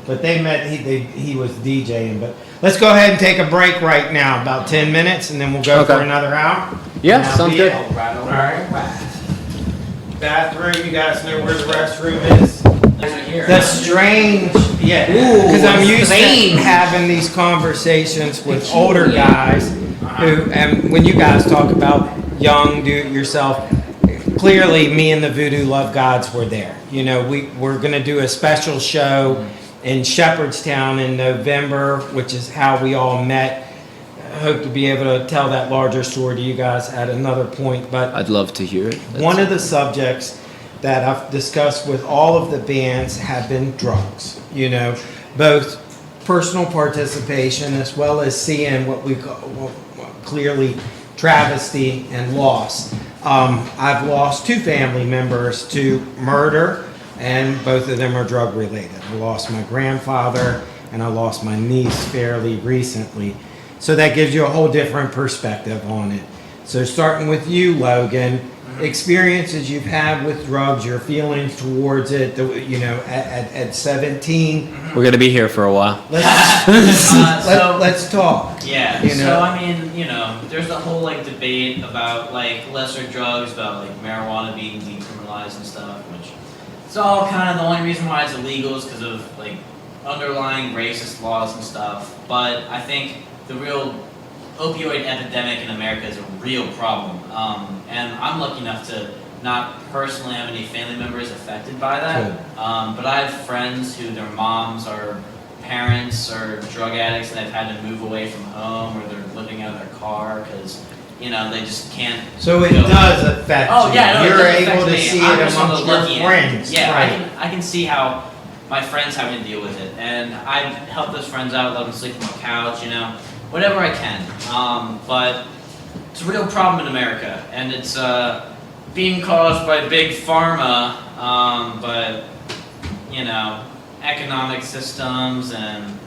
But they met. He was DJing. But let's go ahead and take a break right now, about 10 minutes, and then we'll go for another hour. Yeah, And I'll sounds be good. All right. Bathroom. You guys know where the restroom is. That's strange. Yeah. Because I'm used to having these conversations with older guys who, and when you guys talk about young, do-it-yourself, clearly me and the Voodoo Love Gods were there. We're going to do a special show in Shepherdstown in November, which is how we all met. I hope to be able to tell that larger story to you guys at another point. But I'd love to hear it. one of the subjects that I've discussed with all of the bands have been drugs. Both personal participation as well as seeing what we call clearly travesty and loss. I've lost 2 family members to murder, and both of them are drug related. I lost my grandfather and I lost my niece fairly recently. So that gives you a whole different perspective on it. So starting with you, Logan, experiences you've had with drugs, your feelings towards it, at 17. We're gonna be here for a while. Let's talk. Yeah. You know? So I mean, there's the whole debate about lesser drugs, about marijuana being decriminalized and stuff, which it's all kind of the only reason why it's illegal is because of underlying racist laws and stuff. But I think the real opioid epidemic in America is a real problem, and I'm lucky enough to not personally have any family members affected by that. But I have friends who their moms or parents are drug addicts and they've had to move away from home, or they're living out of their car because they just can't. So it does affect you. Oh yeah, no, You're it does able affect to me. see I'm it just one of amongst the your lucky friends. Yeah, right. I can see how my friends having to deal with it, and I've helped those friends out, let them sleep on the couch, whatever I can. But it's a real problem in America, and it's being caused by big pharma, but economic systems and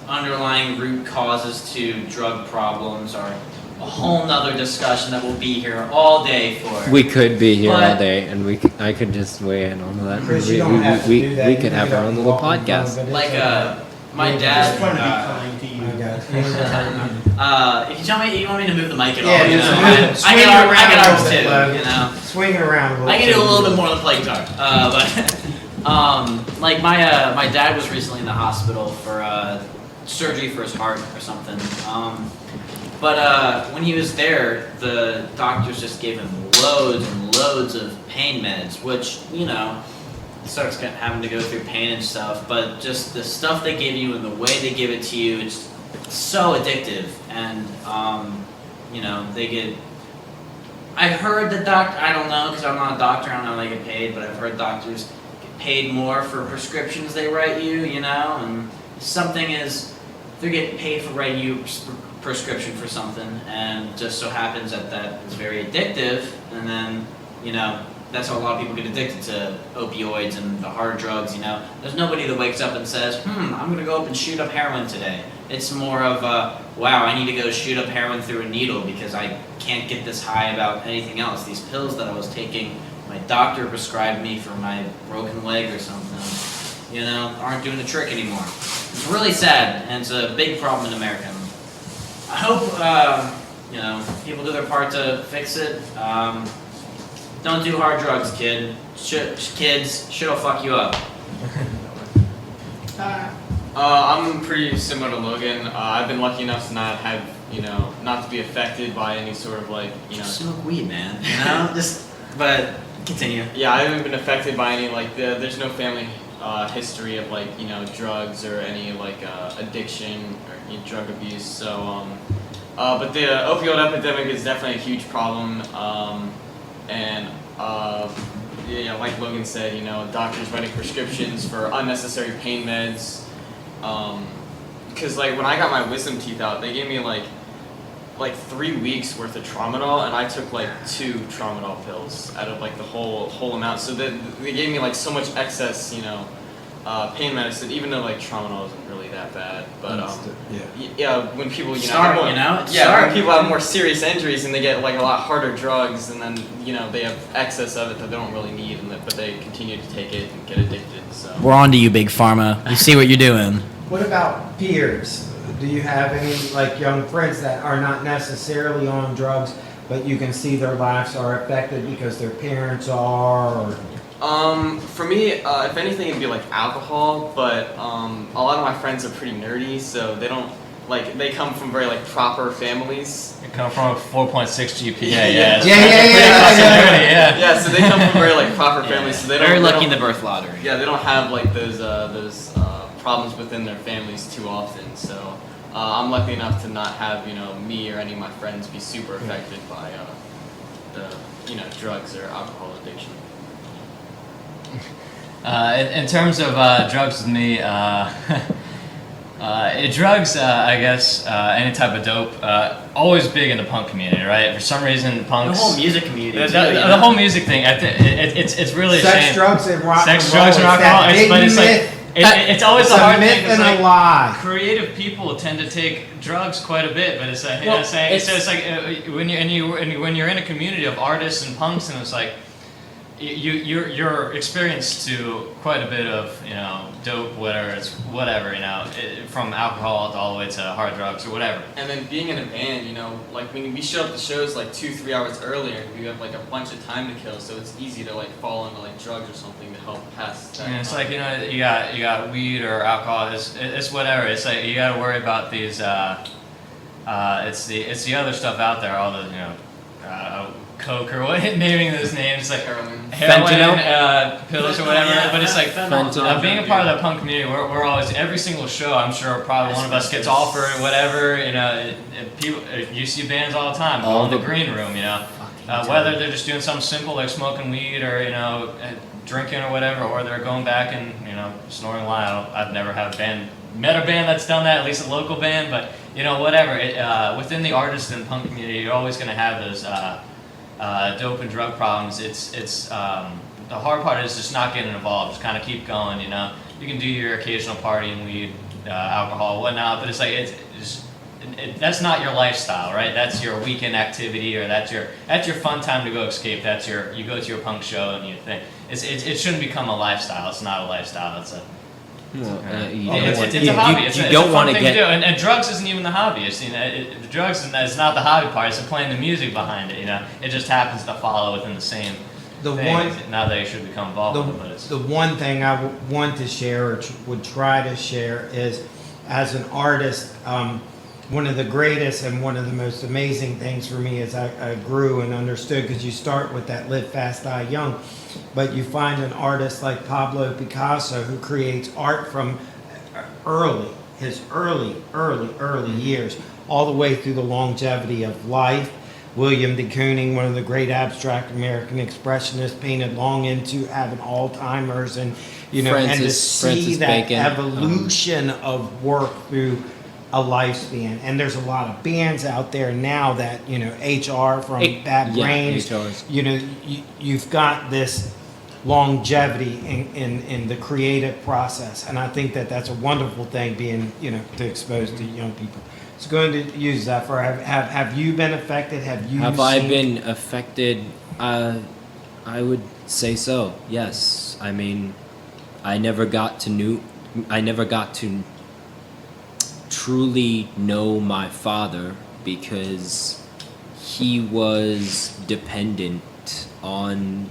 underlying root causes to drug problems are a whole nother discussion that we'll be here all day for. We could be here But- all day, and I could just weigh in on that. Chris, we you don't have to we, do that. we You could can have get our up own and little walk in front podcast. of it. Like my Just dad. trying to be kind to you. If you tell me you want me to move the mic at Yeah, all, just I swing get it around arms a too, little bit, Logan. swing it around a little. I can do a little bit more on the play guitar, but like my dad was recently in the hospital for surgery for his heart or something. But when he was there, the doctors just gave him loads and loads of pain meds, which, you know, starts having to go through pain and stuff. But just the stuff they give you and the way they give it to you, it's so addictive. And, you know, they get... I've heard that I don't know, because I'm not a doctor, I don't know how they get paid, but I've heard doctors get paid more for prescriptions they write you, you know? And something is... They're getting paid for writing you prescription for something, and just so happens that is very addictive, and then, you know, that's how a lot of people get addicted to opioids and the hard drugs, you know. There's nobody that wakes up and says, I'm gonna go up and shoot up heroin today. It's more of wow, I need to go shoot up heroin through a needle because I can't get this high about anything else. These pills that I was taking, my doctor prescribed me for my broken leg or something, you know, aren't doing the trick anymore. It's really sad, and it's a big problem in America. I hope, you know, people do their part to fix it. Don't do hard drugs, kids. Shit'll fuck you up. I'm pretty similar to Logan. I've been lucky enough to not have, you know, not to be affected by any sort of like, you know. Just smoke weed, man. You know, but continue. Yeah, I haven't been affected by any like there's no family history of like, you know, drugs or any like addiction or, you know, drug abuse. So, but the opioid epidemic is definitely a huge problem. And yeah, like Logan said, you know, doctors writing prescriptions for unnecessary pain meds. Because like when I got my wisdom teeth out, they gave me like 3 weeks worth of Tramadol, and I took like 2 Tramadol pills out of like the whole amount. So they gave me like so much excess, you know, pain medicine, even though like Tramadol isn't really that bad. But yeah, when people when people have more serious injuries and they get like a lot harder drugs, and then, you know, they have excess of it that they don't really need, but they continue to take it and get addicted. So We're on to you, Big Pharma. You see what you're doing. What about peers? Do you have any like young friends that are not necessarily on drugs, but you can see their lives are affected because their parents are? Or... For me, if anything, it'd be like alcohol. But a lot of my friends are pretty nerdy, so they don't like. They come from very like proper families. They come from a 4.6 GPA. Yeah. So they come from very like proper families, so they don't. Very lucky in the birth lottery. Yeah, they don't have like those problems within their families too often. So I'm lucky enough to not have, you know, me or any of my friends be super affected by the, you know, drugs or alcohol addiction. In terms of drugs with me, drugs, I guess, any type of dope, always big in the punk community, right? For some reason, punks... The whole music community, the whole music thing, it's really a shame. Sex, drugs, and rock and roll. Sex, drugs, and rock and roll, but it's like... It's always a hard thing. It's like a lie. Creative people tend to take drugs quite a bit, but it's like, you know what I'm saying? It's like when you're in a community of artists and punks, and it's like you're experienced to quite a bit of, you know, dope, whatever, you know, from alcohol all the way to hard drugs or whatever. And then being in a band, you know, like when we show up to shows like 2-3 hours earlier, we have like a bunch of time to kill, so it's easy to like fall into like drugs or something to help pass that. And it's like, you know, you got weed or alcohol. It's whatever. It's like you got to worry about these. It's the other stuff out there. All the, you know, coke or what, naming those names, like heroin, pills or whatever. Yeah, but it's like being a part of that punk community. We're always, every single show, I'm sure probably one of us gets offered whatever. You know, people, you see bands all the time, all in the green room. You know, whether they're just doing something simple like smoking weed or, you know, drinking or whatever, or they're going back and, you know, snorting line. I've never met a band that's done that, at least a local band. But, you know, whatever. Within the artist and punk community, you're always going to have those dope and drug problems. It's the hard part is just not getting involved. Just kind of keep going. You know, you can do your occasional party and weed, alcohol, whatnot, but it's like that's not your lifestyle, right? That's your weekend activity, or that's your fun time to go escape. You go to your punk show and you think it shouldn't become a lifestyle. It's not a lifestyle. Well, you Yeah, don't want, it's a hobby. It's you a don't fun want to thing get. do. And drugs isn't even the hobby. It's the drugs is not the hobby part. It's playing the music behind it. It just happens to follow within the same. Not that you should become involved with it, but it's The one thing I want to share, or would try to share, is as an artist, one of the greatest and one of the most amazing things for me is I grew and understood, because you start with that live fast, die young, but you find an artist like Pablo Picasso who creates art from his early years, all the way through the longevity of life. William de Kooning, one of the great abstract American expressionists, painted long into having Alzheimer's, and and to see Francis that Bacon, evolution of work through a lifespan. And there's a lot of bands out there now that HR from Bad Brains. You've got this longevity in the creative process, and I think that that's a wonderful thing, being to expose to young people. So going to use that for have you been affected? Have I been affected? I would say so. Yes. I mean, I never got to truly know my father, because he was dependent on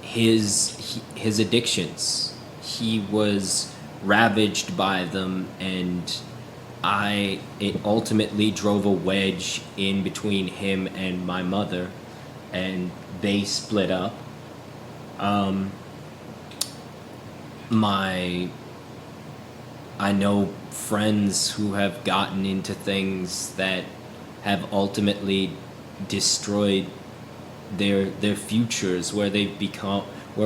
his addictions. He was ravaged by them, and it ultimately drove a wedge in between him and my mother, and they split up. I know friends who have gotten into things that have ultimately destroyed their futures, where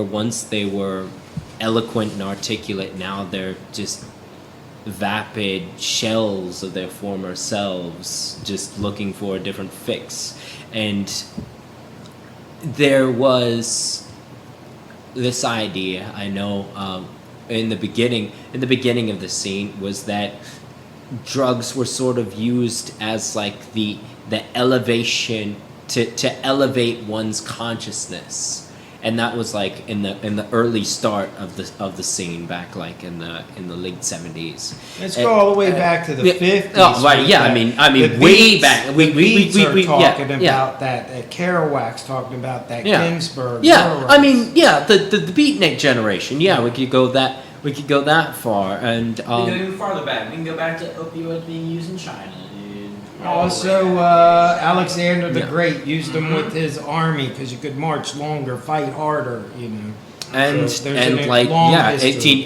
once they were eloquent and articulate, now they're just vapid shells of their former selves, just looking for a different fix. And there was this idea, I know, in the beginning of the scene, was that drugs were sort of used as like the elevation to elevate one's consciousness. And that was like in the early start of the scene, back like in the late 70s. Let's go all the way back to the 50s. Oh, right, yeah. I mean, way Beats, back. We are talking about yeah. that. Kerouac's talking about that. Yeah. Ginsberg. Yeah, Burroughs. I mean, yeah, the beatnik generation. Yeah, we could go that far, and We can go even farther back. We can go back to opioids being used in China, dude. Also, Alexander the Yeah. Great used them with his army, because you could march longer, fight harder, and So there's a like long yeah, history.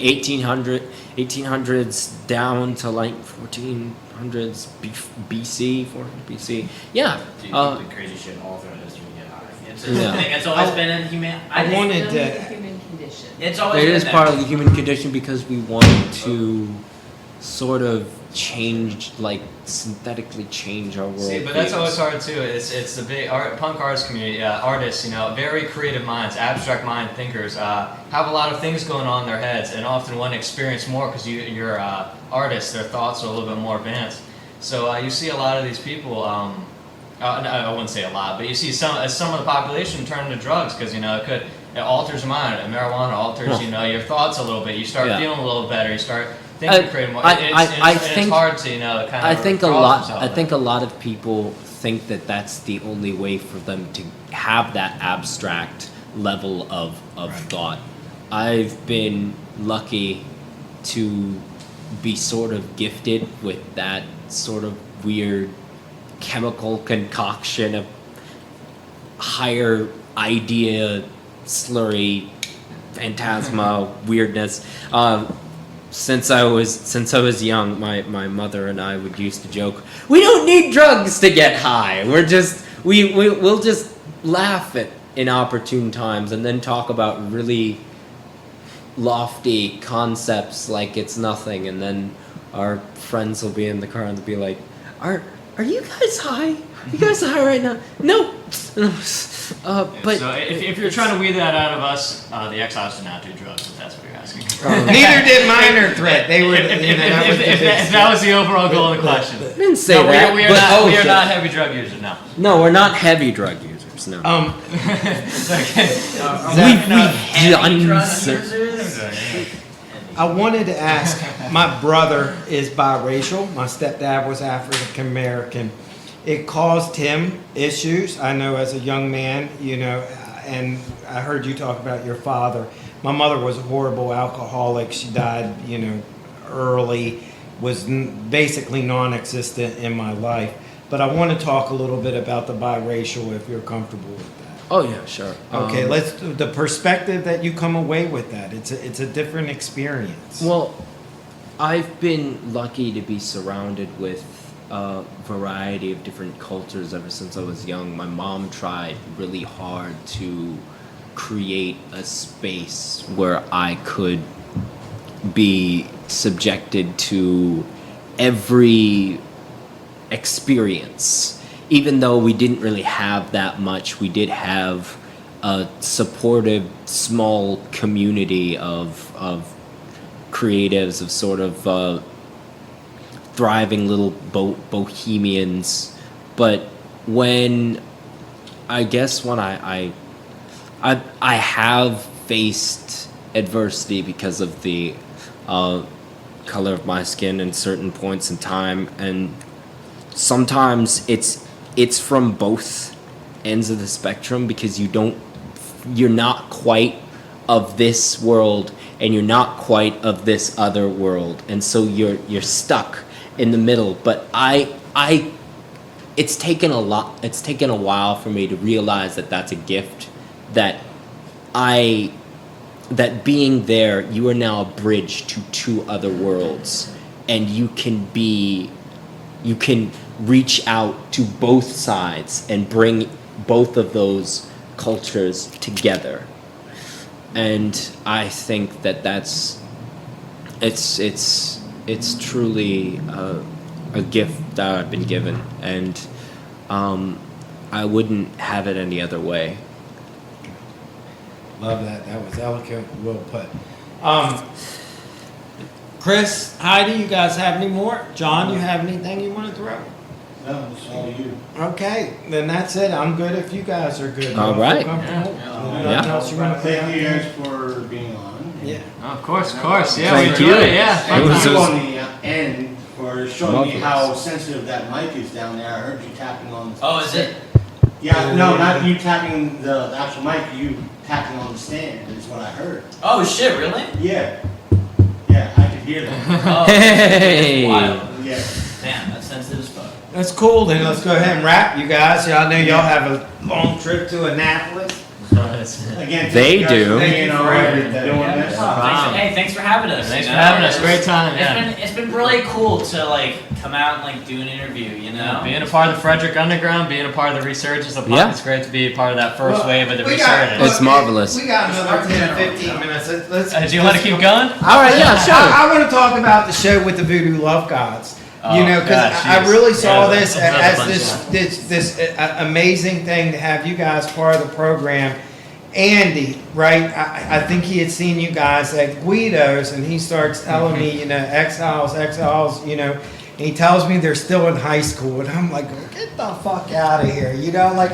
1800s down to like 1400s BC, 400 BC. Yeah. Dude, the crazy shit all throughout history. It's a Yeah. thing. It's always been in human. I wanted It's to. the human condition. It's always It been is that. part of the human condition, because we want to sort of synthetically change our world. See, but that's always hard too. It's the big punk artist community, artists. Very creative minds, abstract mind thinkers, have a lot of things going on in their heads, and often want to experience more, because you're artists. Their thoughts are a little bit more advanced. So you see a lot of these people. I wouldn't say a lot, but you see some of the population turn to drugs, because it alters your mind. Marijuana alters your thoughts a little bit. You start feeling a little better. You start thinking creative more. It's hard to kind of. I think a withdraw lot. I think a lot of people think that that's the only way for them to have that abstract level of thought. I've been lucky to be sort of gifted with that sort of weird chemical concoction of higher idea slurry phantasma weirdness. Since I was young, my mother and I would used to joke, we don't need drugs to get high. We'll just laugh at inopportune times, and then talk about really lofty concepts like it's nothing, and then our friends will be in the car and they'll be like, Are you guys high? You guys high right now? No. But so if you're trying to weed that out of us, the Xiles did not do drugs, if that's what you're asking. Neither did Minor Threat. They were. If that was the overall goal of the question. I didn't say that. We are not heavy drug users, no. No, we're not heavy drug users. No. We've done. I wanted to ask, my brother is biracial. My stepdad was African American. It caused him issues, I know, as a young man, you know, and I heard you talk about your father. My mother was a horrible alcoholic. She died, you know, early, was basically non-existent in my life. But I want to talk a little bit about the biracial, if you're comfortable with that. Oh yeah, sure. Okay, the perspective that you come away with that. It's a different experience. Well, I've been lucky to be surrounded with a variety of different cultures ever since I was young. My mom tried really hard to create a space where I could be subjected to every experience. Even though we didn't really have that much, we did have a supportive small community of creatives, of sort of thriving little bohemians. But when I have faced adversity because of the color of my skin in certain points in time, and sometimes it's from both ends of the spectrum, because you're not quite of this world and you're not quite of this other world, and so you're stuck in the middle. But it's taken a while for me to realize that that's a gift, that being there, you are now a bridge to two other worlds, and you can reach out to both sides and bring both of those cultures together. And I think it's truly a gift that I've been given, and I wouldn't have it any other way. Love that. That was eloquent, well put. Chris, Heidi, you guys have any more? John, you have anything you want to throw? No, it's all you. Okay, then that's it. I'm good if you guys are good. All right. Anything else you want to Thank you guys for being on. Yeah. Oh, of course. Yeah, Thank we you. enjoyed it. Yeah. Thank was you just- on the end for showing me Marvelous. how sensitive that mic is down there. I heard you tapping on the Oh, is it? Yeah, no, not you tapping the actual mic, you tapping on the stand is what I heard. Oh shit, really? Yeah. Yeah, I could hear that. Oh, Hey. wild. Yeah. Damn, that's sensitive as fuck. That's cool. Then let's go ahead and wrap, you guys. Y'all know y'all have a long trip to Annapolis. Again, They thank you guys do. for being Thank you on for and everything. doing Yeah, this. thanks for having us. Thanks you for know? having us. Great time. Yeah. It's been really cool to like come out and like do an interview, you know? Being a part of the Frederick Underground, being a part of the resurgence of punk, Yeah. it's great to be a part of that first Well, wave of the we got- resurgence. It's marvelous. We got another 10, 15 minutes. Let's Do you want to keep going? All right, yeah, sure. I want to talk about the show with the Voodoo Love Gods. You Oh, know, because God, I jeez. really saw Yeah, this that was a as bunch this amazing thing to have you guys part of the program. Andy, right? I think he had seen you guys at Guido's, and he starts telling me, you know, Xiles, you know, and he tells me they're still in high school, and I'm like, get the fuck out of here, you know, like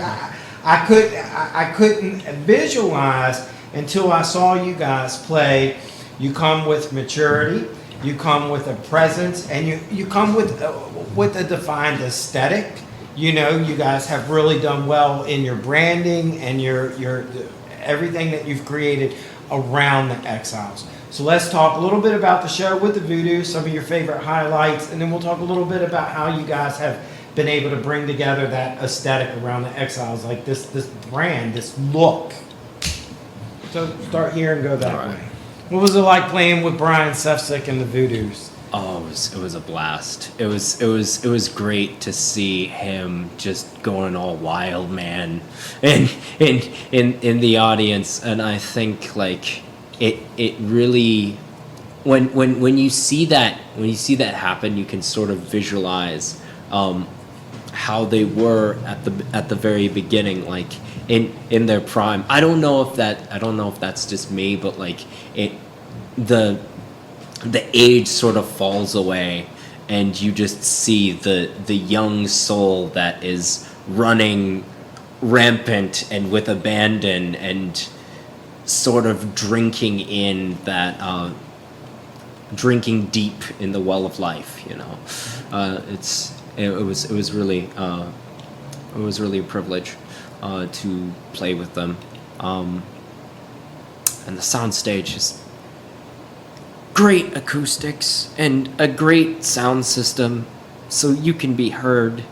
I couldn't visualize until I saw you guys play. You come with maturity. You come with a presence, and you come with a defined aesthetic. You know, you guys have really done well in your branding and your everything that you've created around the Xiles. So let's talk a little bit about the show with the Voodoo, some of your favorite highlights, and then we'll talk a little bit about how you guys have been able to bring together that aesthetic around the Xiles, like this brand, this look. So start here and go that All right. way. What was it like playing with Brian Sefcik and the Voodoos? Oh, it was a blast. It was great to see him just going all wild, man, in the audience. And I think like it really, when you see that happen, you can sort of visualize how they were at the very beginning, like in their prime. I don't know if that's just me, but like the age sort of falls away, and you just see the young soul that is running rampant and with abandon, and sort of drinking in that drinking deep in the well of life. You know, it was really a privilege to play with them, and the soundstage is great acoustics and a great sound system, so you can be heard.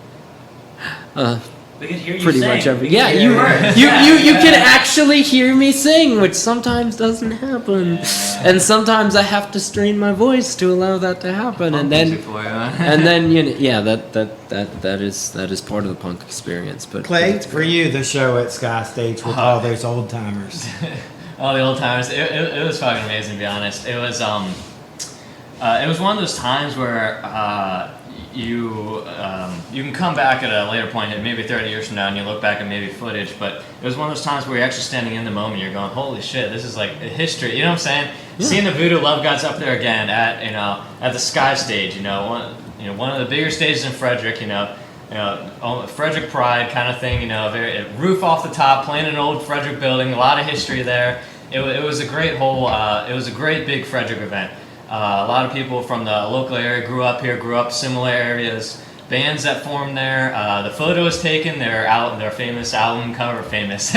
We could hear you Pretty sing. much every We could hear you words. you can actually hear me sing, which sometimes doesn't happen, and sometimes I have to strain my voice to allow that to happen, and then that is part of the punk experience. But Clay, for you, the show at Sky Stage with all those old timers. All the old timers. It was fucking amazing, to be honest. It was one of those times where you can come back at a later point, maybe 30 years from now, and you look back at maybe footage, but it was one of those times where you're actually standing in the moment. You're going, holy shit, this is like a history. You know what I'm saying? Yeah. Seeing the Voodoo Love Gods up there again at the Sky Stage. One of the bigger stages in Frederick. Frederick Pride kind of thing, roof off the top, playing an old Frederick building, a lot of history there. It was a great it was a great big Frederick event. A lot of people from the local area grew up here, grew up similar areas, bands that formed there. The photo was taken, their famous album cover, their famous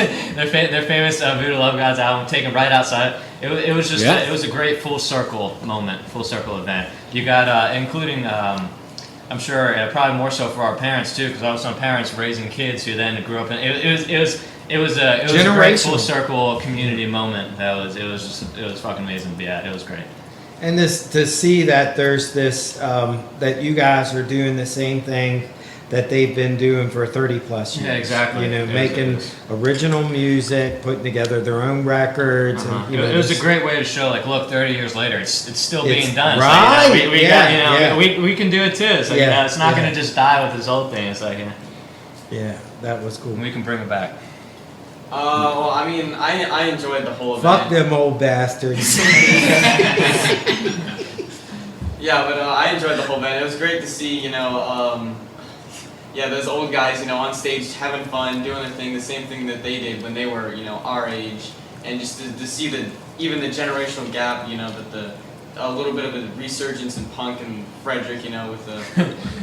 Voodoo Love Gods album taken right outside. It was just, it was a great full circle moment, full circle event. You got, including, I'm sure probably more so for our parents too, because I was some parents raising kids who then grew up in. It was a great full circle community moment. It was fucking amazing to be at. It was great. And this to see that there's this that you guys are doing the same thing that they've been doing for 30 plus years. Yeah, exactly. Making original music, putting together their own records, and it was a great way to show, like, look, 30 years later, it's still being done. Right. Like, we can do it too. It's like, it's not going to just die with this old thing. It's like, yeah, that was cool. We can bring it back. Well, I mean, I enjoyed the whole event. Fuck them old bastards. Yeah, but I enjoyed the whole event. It was great to see, those old guys, on stage having fun, doing their thing, the same thing that they did when they were, our age, and just to see even the generational gap, that a little bit of a resurgence in punk and Frederick, with the.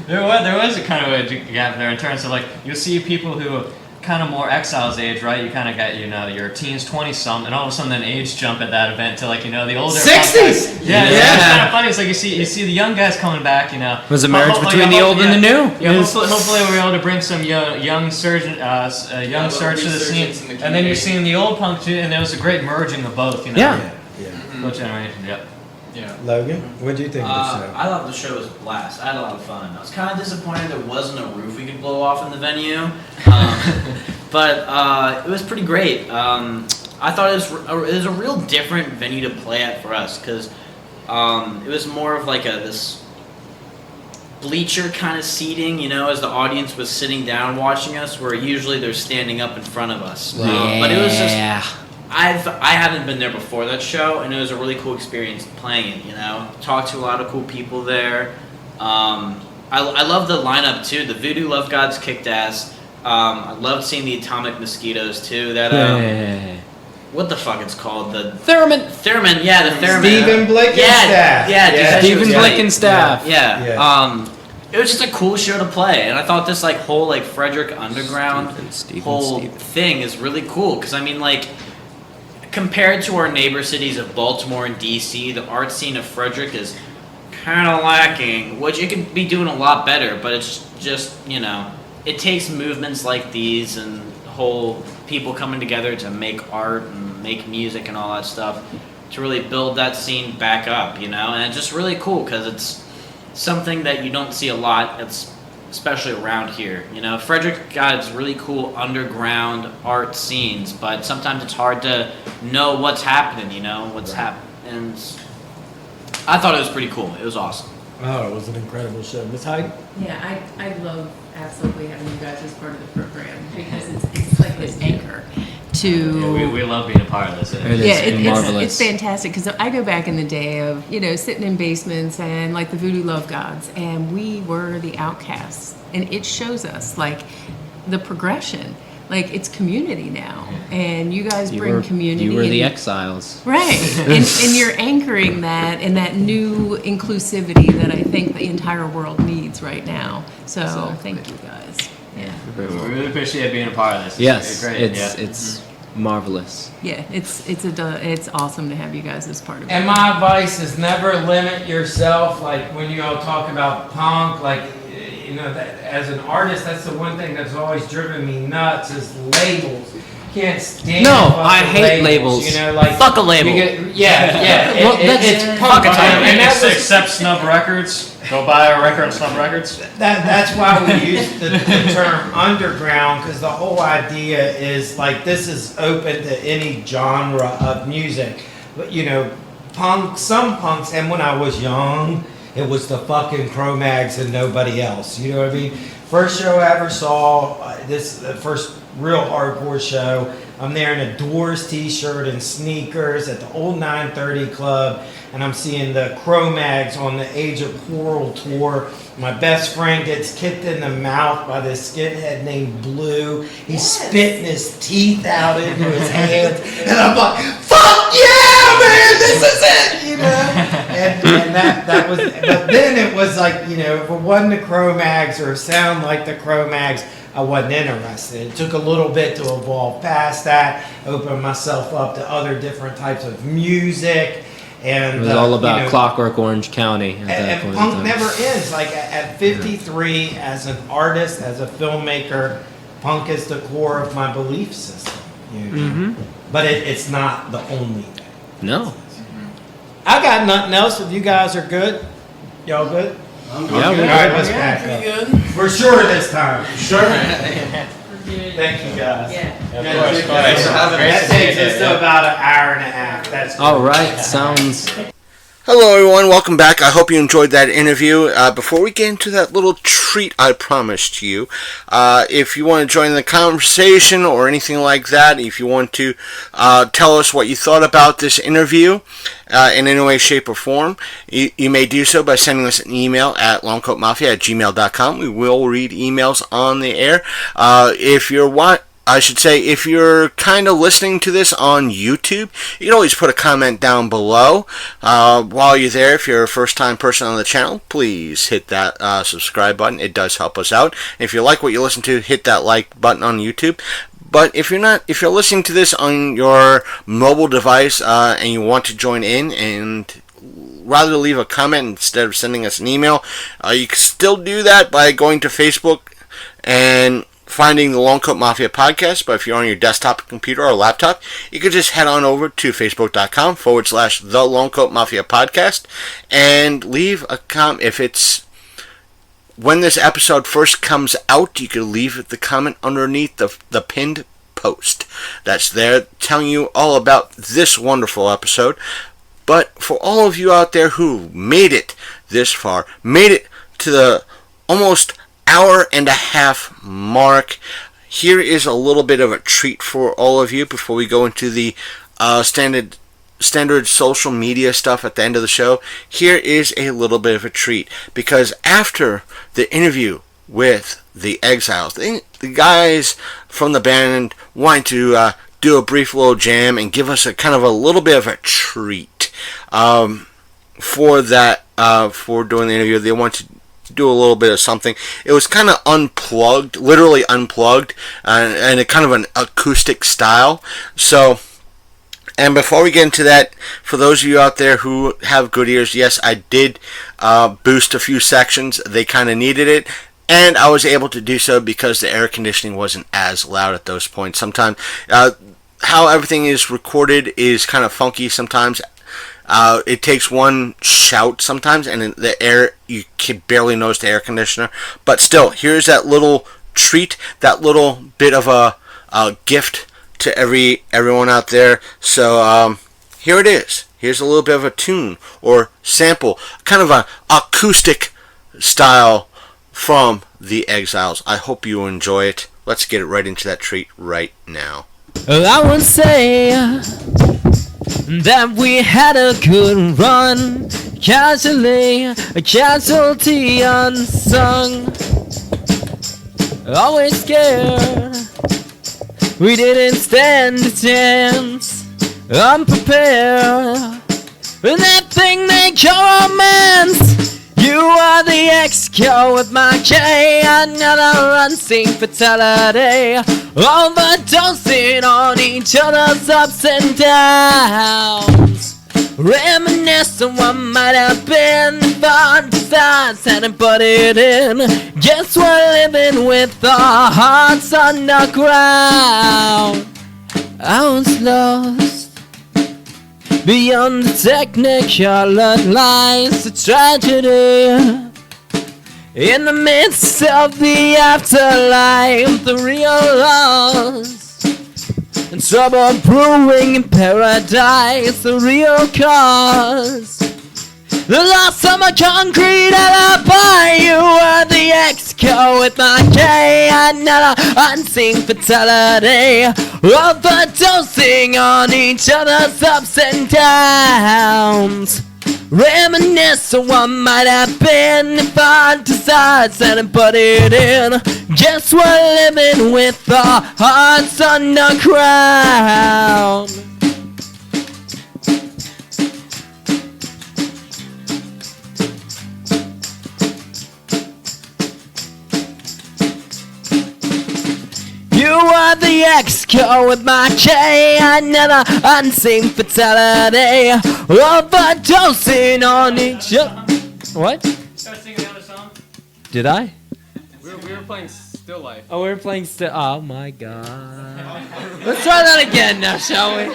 there was a kind of a gap there in terms of, like, you'll see people who kind of more Xiles age, right? You kind of got, your teens, 20-something, and all of a sudden an age jump at that event to, like, the older 60s! Yeah, it's kind of funny. It's like you see the young guys coming back, It was a marriage between the old and the new. Yeah, hopefully we're able to bring some young surge to the scene. And then you're seeing the old punk too, and there was a great merging of both, Yeah. Both generations, yep. Yeah. Logan, what do you think of the show? I thought the show was a blast. I had a lot of fun. I was kind of disappointed there wasn't a roof we could blow off in the venue, but it was pretty great. I thought it was a real different venue to play at for us, because it was more of like this bleacher kind of seating, as the audience was sitting down watching us, where usually they're standing up in front of us. But it was just. I haven't been there before that show, and it was a really cool experience playing it, Talked to a lot of cool people there. I love the lineup too. The Voodoo Love Gods kicked ass. I loved seeing the Atomic Mosquitoes too. That what the fuck it's called? The Theremin, yeah, the Theremin. Stephen Blickenstaff. Yeah. Stephen Blickenstaff. Yeah. It was just a cool show to play, and I thought this whole Frederick Underground whole thing is really cool, because I mean, compared to our neighbor cities of Baltimore and DC, the art scene of Frederick is kind of lacking, which it could be doing a lot better, but it's just, it takes movements like these and whole people coming together to make art and make music and all that stuff to really build that scene back up, and it's just really cool, because it's something that you don't see a lot. It's especially around here. Frederick got its really cool underground art scenes, but sometimes it's hard to know what's happening, what's happening. And I thought it was pretty cool. It was awesome. Oh, it was an incredible show. Miss Heidi? Yeah, I love absolutely having you guys as part of the program, because it's like this anchor to. We love being a part of this. It's fantastic, because I go back in the day of sitting in basements and the Voodoo Love Gods, and we were the outcasts, and it shows us the progression Like, it's community now, and you guys bring community. You were the and- Xiles. Right, and you're anchoring that in that new inclusivity that I think the entire world needs right now. So thank you guys. Yeah. We really appreciate being a part of this. Yes, Great. it's marvelous. Yeah, it's awesome to have you guys as part of it. And my advice is never limit yourself. Like when you all talk about punk, like that as an artist, that's the one thing that's always driven me nuts is labels. Can't stand. I hate labels. Fuck a label. It's punk. Fuck it. And that was, Accept Snub Records. Go buy a record on Snub Records. that's why we use the term underground, because the whole idea is like this is open to any genre of music. But punk, some punks, and when I was young, it was the fucking Cro-Mags and nobody else. You know what I mean? First show I ever saw, the first real hardcore show. I'm there in a Doors t-shirt and sneakers at the old 930 Club, and I'm seeing the Cro-Mags on the Age of Quarrel tour. My best friend gets kicked in the mouth by this skinhead named Blue. He's spitting his teeth out into his hands, and I'm like, "Fuck yeah, man! This is it!" And that was. But then it was like, if it wasn't the Cro-Mags or sound like the Cro-Mags, I wasn't interested. It took a little bit to evolve past that, open myself up to other different types of music. And It was all about Clockwork Orange County at that point and in punk time. never ends. Like at 53, as an artist, as a filmmaker, punk is the core of my belief system. But it's not the only thing. No. I got nothing else. If you guys are good, y'all good? I'm Yeah, good. we're All right, let's back up. We're sure this time. Sure. Thank you guys. Yeah. That takes us to about an hour and a half. That's All right, sounds. Hello, everyone. Welcome back. I hope you enjoyed that interview. Before we get into that little treat I promised you, if you want to join the conversation or anything like that, if you want to tell us what you thought about this interview in any way, shape, or form, you may do so by sending us an email at longcoatmafia@gmail.com. We will read emails on the air. If you're kind of listening to this on YouTube, you can always put a comment down below. While you're there, if you're a first-time person on the channel, please hit that subscribe button. It does help us out. And if you like what you listen to, hit that like button on YouTube. But if you're listening to this on your mobile device and you want to join in and rather leave a comment instead of sending us an email, you can still do that by going to Facebook and finding the Long Coat Mafia podcast. But if you're on your desktop computer or laptop, you could just head on over to facebook.com/the Long Coat Mafia podcast and leave a comment. If it's when this episode first comes out, you could leave the comment underneath the pinned post that's there telling you all about this wonderful episode. But for all of you out there who made it this far, made it to the almost hour and a half mark, here is a little bit of a treat for all of you before we go into the standard social media stuff at the end of the show. Here is a little bit of a treat, because after the interview with the Xiles, the guys from the band wanted to do a brief little jam and give us a kind of a little bit of a treat for doing the interview. They wanted to do a little bit of something. It was kind of unplugged, literally unplugged, and a kind of an acoustic style. So, and before we get into that, for those of you out there who have good ears, yes, I did boost a few sections. They kind of needed it, and I was able to do so because the air conditioning wasn't as loud at those points. Sometimes how everything is recorded is kind of funky sometimes. It takes one shout sometimes, and in the air, you can barely notice the air conditioner. But still, here's that little treat, that little bit of a gift to everyone out there. So here it is. Here's a little bit of a tune or sample, kind of an acoustic style from the Xiles. I hope you enjoy it. Let's get it right into that treat right now. Well, I would say that we had a good run, casually, a casualty unsung. Always scared We didn't stand a chance. Unprepared. With that thing they call romance. You are the ex-girl with my K. Another unseen fatality. Overdosing on each other's ups and downs. Reminiscing what might have been. Thought decides hadn't put it in. Guess we're living with our hearts on the ground. I was lost beyond the technicolor lines of tragedy. In the midst of the afterlife, the real loss. And trouble brewing in paradise, the real cause. The loss of my concrete alibi. You were the ex-co with my K. Another unseen fatality. Overdosing on each other's ups and downs. Reminisce of what might have been if I decided and put it in. Guess we're living with our hearts on the ground. You are the ex-co with my K. Another unseen fatality. Overdosing on each other. What? Start singing the other song. Did I? We were playing Still Life. Oh, we're playing still. Oh my god. Let's try that again now, shall we? The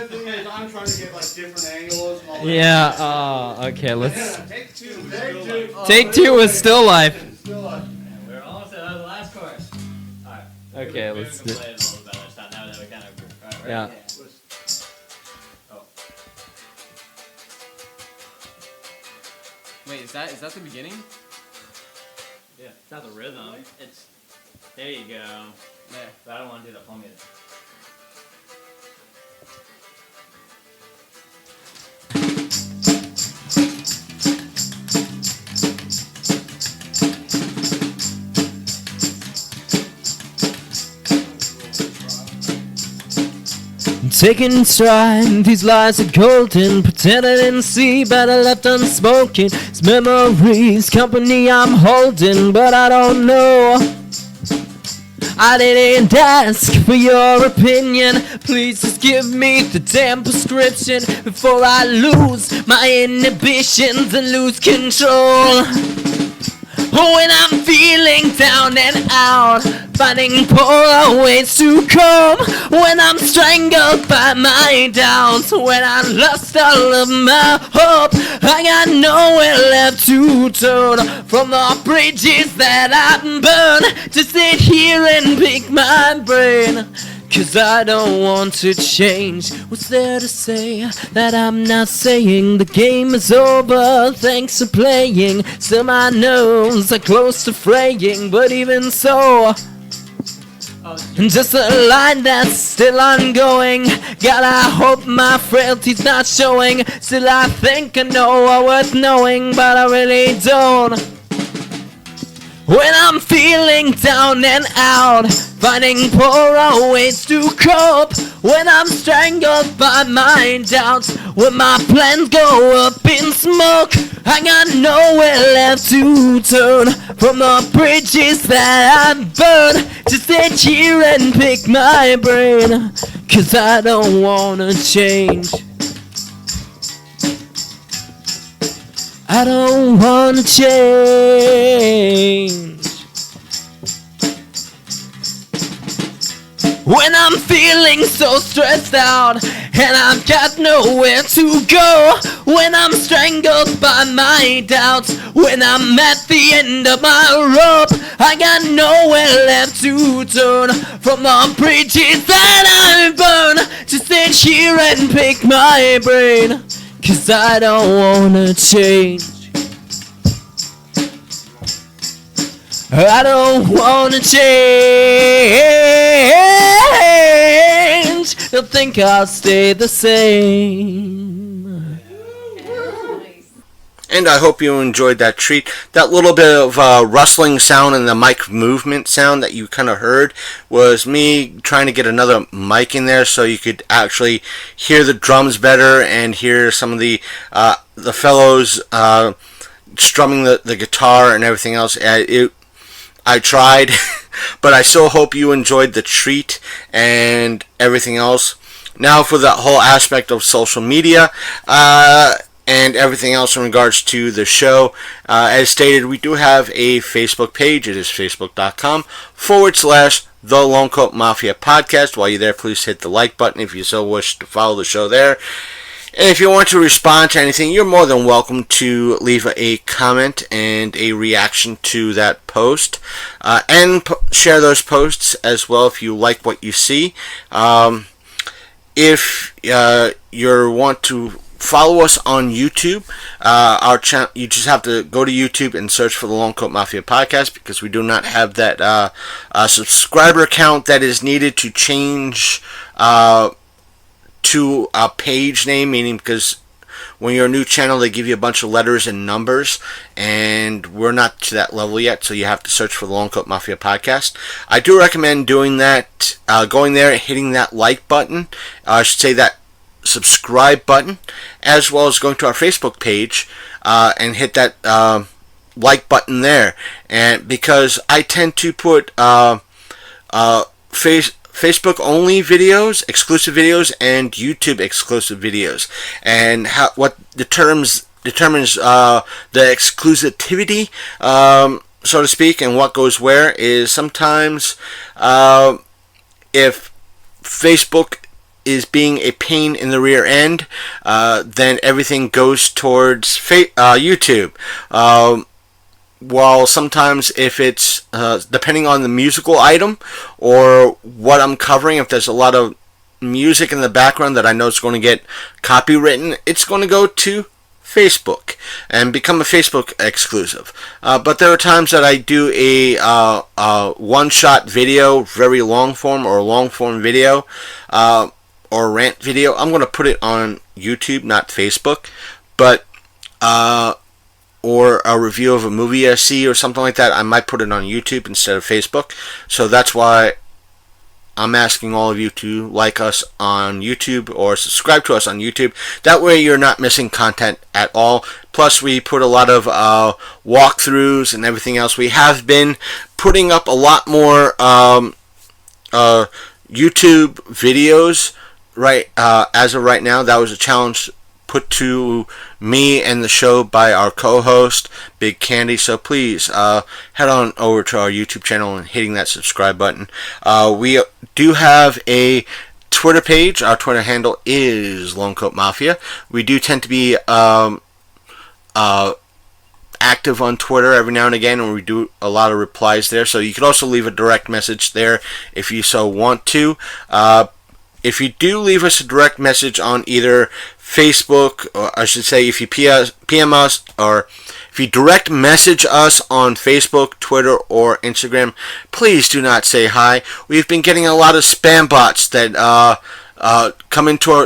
thing is, I'm trying to get like different angles. And all that. Yeah, okay, let's. Take two. Take two with Still Life. Still life. We're almost at the last chorus. Alright. Okay, let's do. Play it a little better this time. Now that we kind of. Alright, ready? Yeah. Oh. Wait, is that the beginning? Yeah, it's not the rhythm. It's. There you go. There. But I don't want to do the full music. Taking stride, these lies are golden. Pretend I didn't see, but I left unspoken. It's memories, company I'm holding, but I don't know. I didn't ask for your opinion. Please just give me the damn prescription before I lose my inhibitions and lose control. When I'm feeling down and out, finding poor ways to cope. When I'm strangled by my doubts, when I lost all of my hope, I got nowhere left to turn from the bridges that I burned. To sit here and pick my brain, 'cause I don't want to change. What's there to say that I'm not saying? The game is over, thanks for playing. Still my nose are close to fraying, but even so, just a line that's still ongoing. Gotta hope my frailty's not showing. Still I think I know what's worth knowing, but I really don't. When I'm feeling down and out, finding poorer ways to cope. When I'm strangled by my doubts, when my plans go up in smoke, I got nowhere left to turn from the bridges that I've burned. To sit here and pick my brain, 'cause I don't wanna change. I don't wanna change. When I'm feeling so stressed out and I've got nowhere to go. When I'm strangled by my doubts, when I'm at the end of my rope, I got nowhere left to turn from the bridges that I burn. To sit here and pick my brain, 'cause I don't wanna change. I don't wanna change. Don't think I'll stay the same. And I hope you enjoyed that treat. That little bit of rustling sound and the mic movement sound that you kind of heard was me trying to get another mic in there so you could actually hear the drums better and hear some of the fellows strumming the guitar and everything else. I tried, but I still hope you enjoyed the treat and everything else. Now for the whole aspect of social media and everything else in regards to the show. As stated, we do have a Facebook page. It is facebook.com/The Lone Coat Mafia Podcast. While you're there, please hit the like button if you so wish to follow the show there. And if you want to respond to anything, you're more than welcome to leave a comment and a reaction to that post. And share those posts as well if you like what you see. If you want to follow us on YouTube, our channel, you just have to go to YouTube and search for the Lone Coat Mafia Podcast, because we do not have that subscriber count that is needed to change to a page name, meaning because when you're a new channel they give you a bunch of letters and numbers, and we're not to that level yet, so you have to search for the Lone Coat Mafia Podcast. I do recommend doing that, going there and hitting that like button, I should say that subscribe button, as well as going to our Facebook page and hit that like button there. And because I tend to put Facebook only videos, exclusive videos, and YouTube exclusive videos, and what determines the exclusivity, so to speak, and what goes where is sometimes if Facebook is being a pain in the rear end, then everything goes towards YouTube. While sometimes if it's depending on the musical item or what I'm covering, if there's a lot of music in the background that I know is going to get copywritten, it's going to go to Facebook and become a Facebook exclusive. But there are times that I do a one-shot video, very long form or long form video, or rant video. I'm going to put it on YouTube, not Facebook, but or a review of a movie I see or something like that, I might put it on YouTube instead of Facebook. So that's why I'm asking all of you to like us on YouTube or subscribe to us on YouTube. That way you're not missing content at all. Plus we put a lot of walkthroughs and everything else. We have been putting up a lot more YouTube videos right as of right now. That was a challenge put to me and the show by our co-host Big Candy, so please head on over to our YouTube channel and hitting that subscribe button. We do have a Twitter page. Our Twitter handle is Lone Coat Mafia. We do tend to be active on Twitter every now and again, and we do a lot of replies there, so you can also leave a direct message there if you so want to. If you do leave us a direct message on either Facebook, or I should say if you PM us, or if you direct message us on Facebook, Twitter, or Instagram, please do not say hi. We've been getting a lot of spam bots that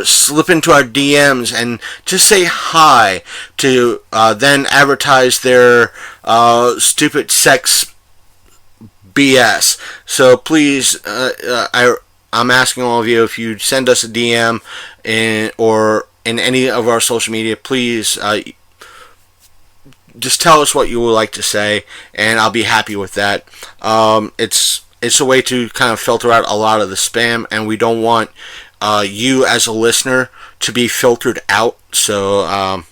slip into our DMs and just say hi to then advertise their stupid sex BS. So please, I'm asking all of you, if you send us a DM or in any of our social media, please just tell us what you would like to say, and I'll be happy with that. It's a way to kind of filter out a lot of the spam, and we don't want you as a listener to be filtered out. So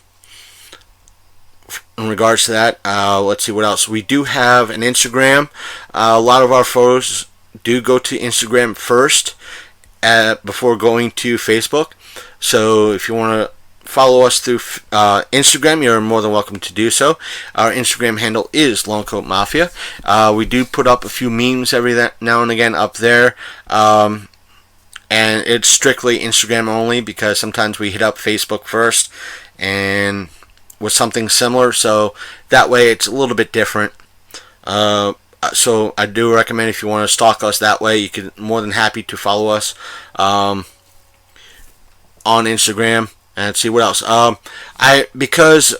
in regards to that, let's see what else. We do have an Instagram. A lot of our photos do go to Instagram first before going to Facebook. So if you want to follow us through Instagram, you're more than welcome to do so. Our Instagram handle is Lone Coat Mafia. We do put up a few memes every now and again up there. And it's strictly Instagram only, because sometimes we hit up Facebook first and with something similar. So that way it's a little bit different. So I do recommend, if you want to stalk us that way, you can more than happy to follow us on Instagram And let's see what else. Because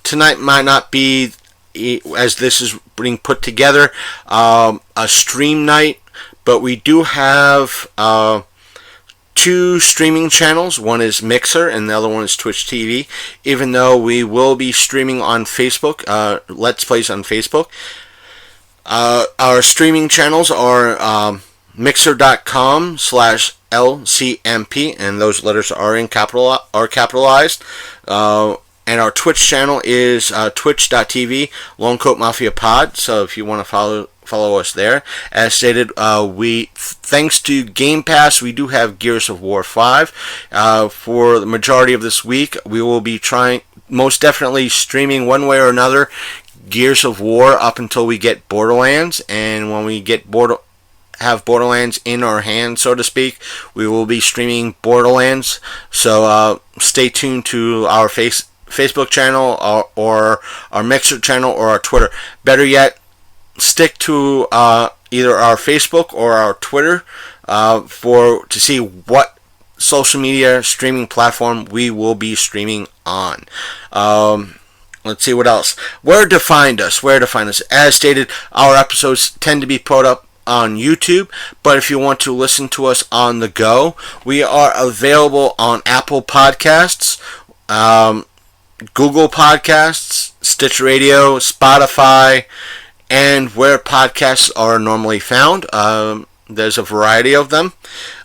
tonight might not be, as this is being put together, a stream night, but we do have 2 streaming channels. One is Mixer and the other one is Twitch TV. Even though we will be streaming on Facebook, Let's Plays on Facebook. Our streaming channels are mixer.com/LCMP, and those letters are capitalized. And our Twitch channel is twitch.tv Longcoat Mafia Pod. So if you want to follow us there. As stated, thanks to Game Pass, we do have Gears of War 5. For the majority of this week, we will be most definitely streaming one way or another Gears of War up until we get Borderlands. And when we have Borderlands in our hands, so to speak, we will be streaming Borderlands. So stay tuned to our Facebook channel or our Mixer channel or our Twitter. Better yet, stick to either our Facebook or our Twitter to see what social media streaming platform we will be streaming on. Let's see what else. Where to find us. As stated, our episodes tend to be put up on YouTube, but if you want to listen to us on the go, we are available on Apple Podcasts, Google Podcasts, Stitcher Radio, Spotify, and where podcasts are normally found. There's a variety of them.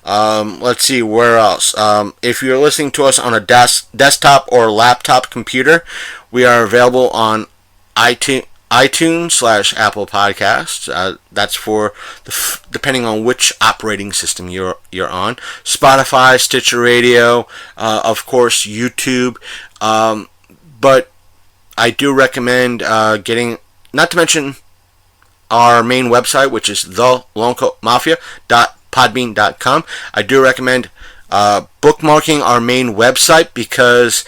Let's see, where else? If you're listening to us on a desktop or laptop computer, we are available on iTunes/Apple Podcasts. That's for depending on which operating system you're on. Spotify, Stitcher Radio, of course, YouTube. But I do recommend getting, not to mention our main website, which is thelongcoatmafia.podbean.com. I do recommend bookmarking our main website because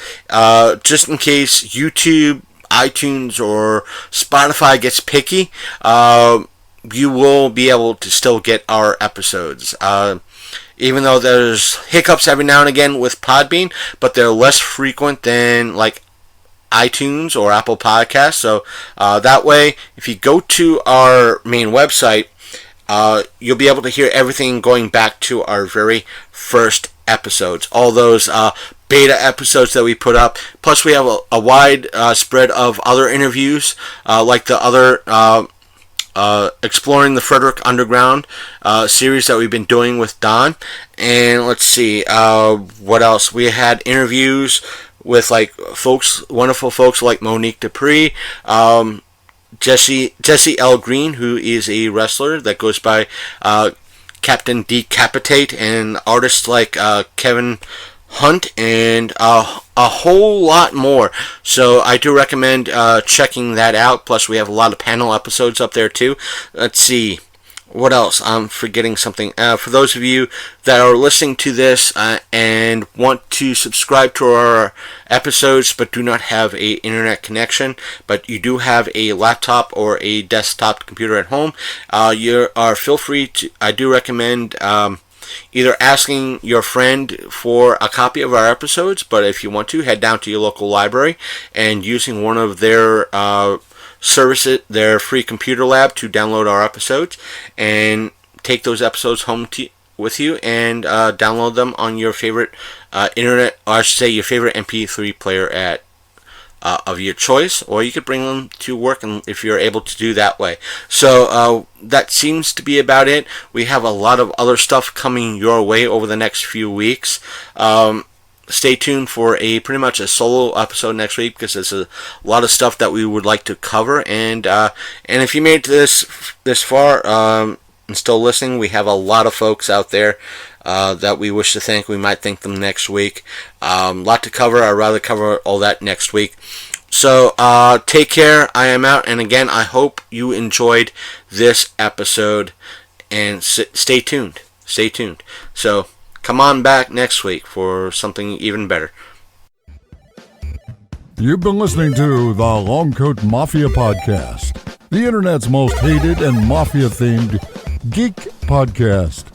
just in case YouTube, iTunes, or Spotify gets picky, you will be able to still get our episodes. Even though there's hiccups every now and again with Podbean, but they're less frequent than like iTunes or Apple Podcasts. So that way, if you go to our main website, you'll be able to hear everything going back to our very first episodes. All those beta episodes that we put up. Plus, we have a wide spread of other interviews, like the other Exploring the Frederick Underground series that we've been doing with Don. And let's see, what else? We had interviews with like wonderful folks like Monique Dupree, Jesse L. Green, who is a wrestler that goes by Captain Decapitate, and artists like Kevin Hunt, and a whole lot more. So I do recommend checking that out. Plus, we have a lot of panel episodes up there too. Let's see. What else? I'm forgetting something. For those of you that are listening to this and want to subscribe to our episodes but do not have a internet connection, but you do have a laptop or a desktop computer at home, feel free to. I do recommend either asking your friend for a copy of our episodes, but if you want to, head down to your local library and using one of their services, their free computer lab, to download our episodes and take those episodes home with you and download them on your favorite internet, or I should say your favorite MP3 player of your choice, or you could bring them to work and if you're able to do that way. So that seems to be about it. We have a lot of other stuff coming your way over the next few weeks. Stay tuned for pretty much a solo episode next week, because there's a lot of stuff that we would like to cover. And if you made it this far and still listening, we have a lot of folks out there that we wish to thank. We might thank them next week. Lot to cover. I'd rather cover all that next week. So take care. I am out. And again, I hope you enjoyed this episode. And stay tuned. Stay tuned. So come on back next week for something even better. You've been listening to the Longcoat Mafia Podcast, the internet's most hated and mafia-themed geek podcast.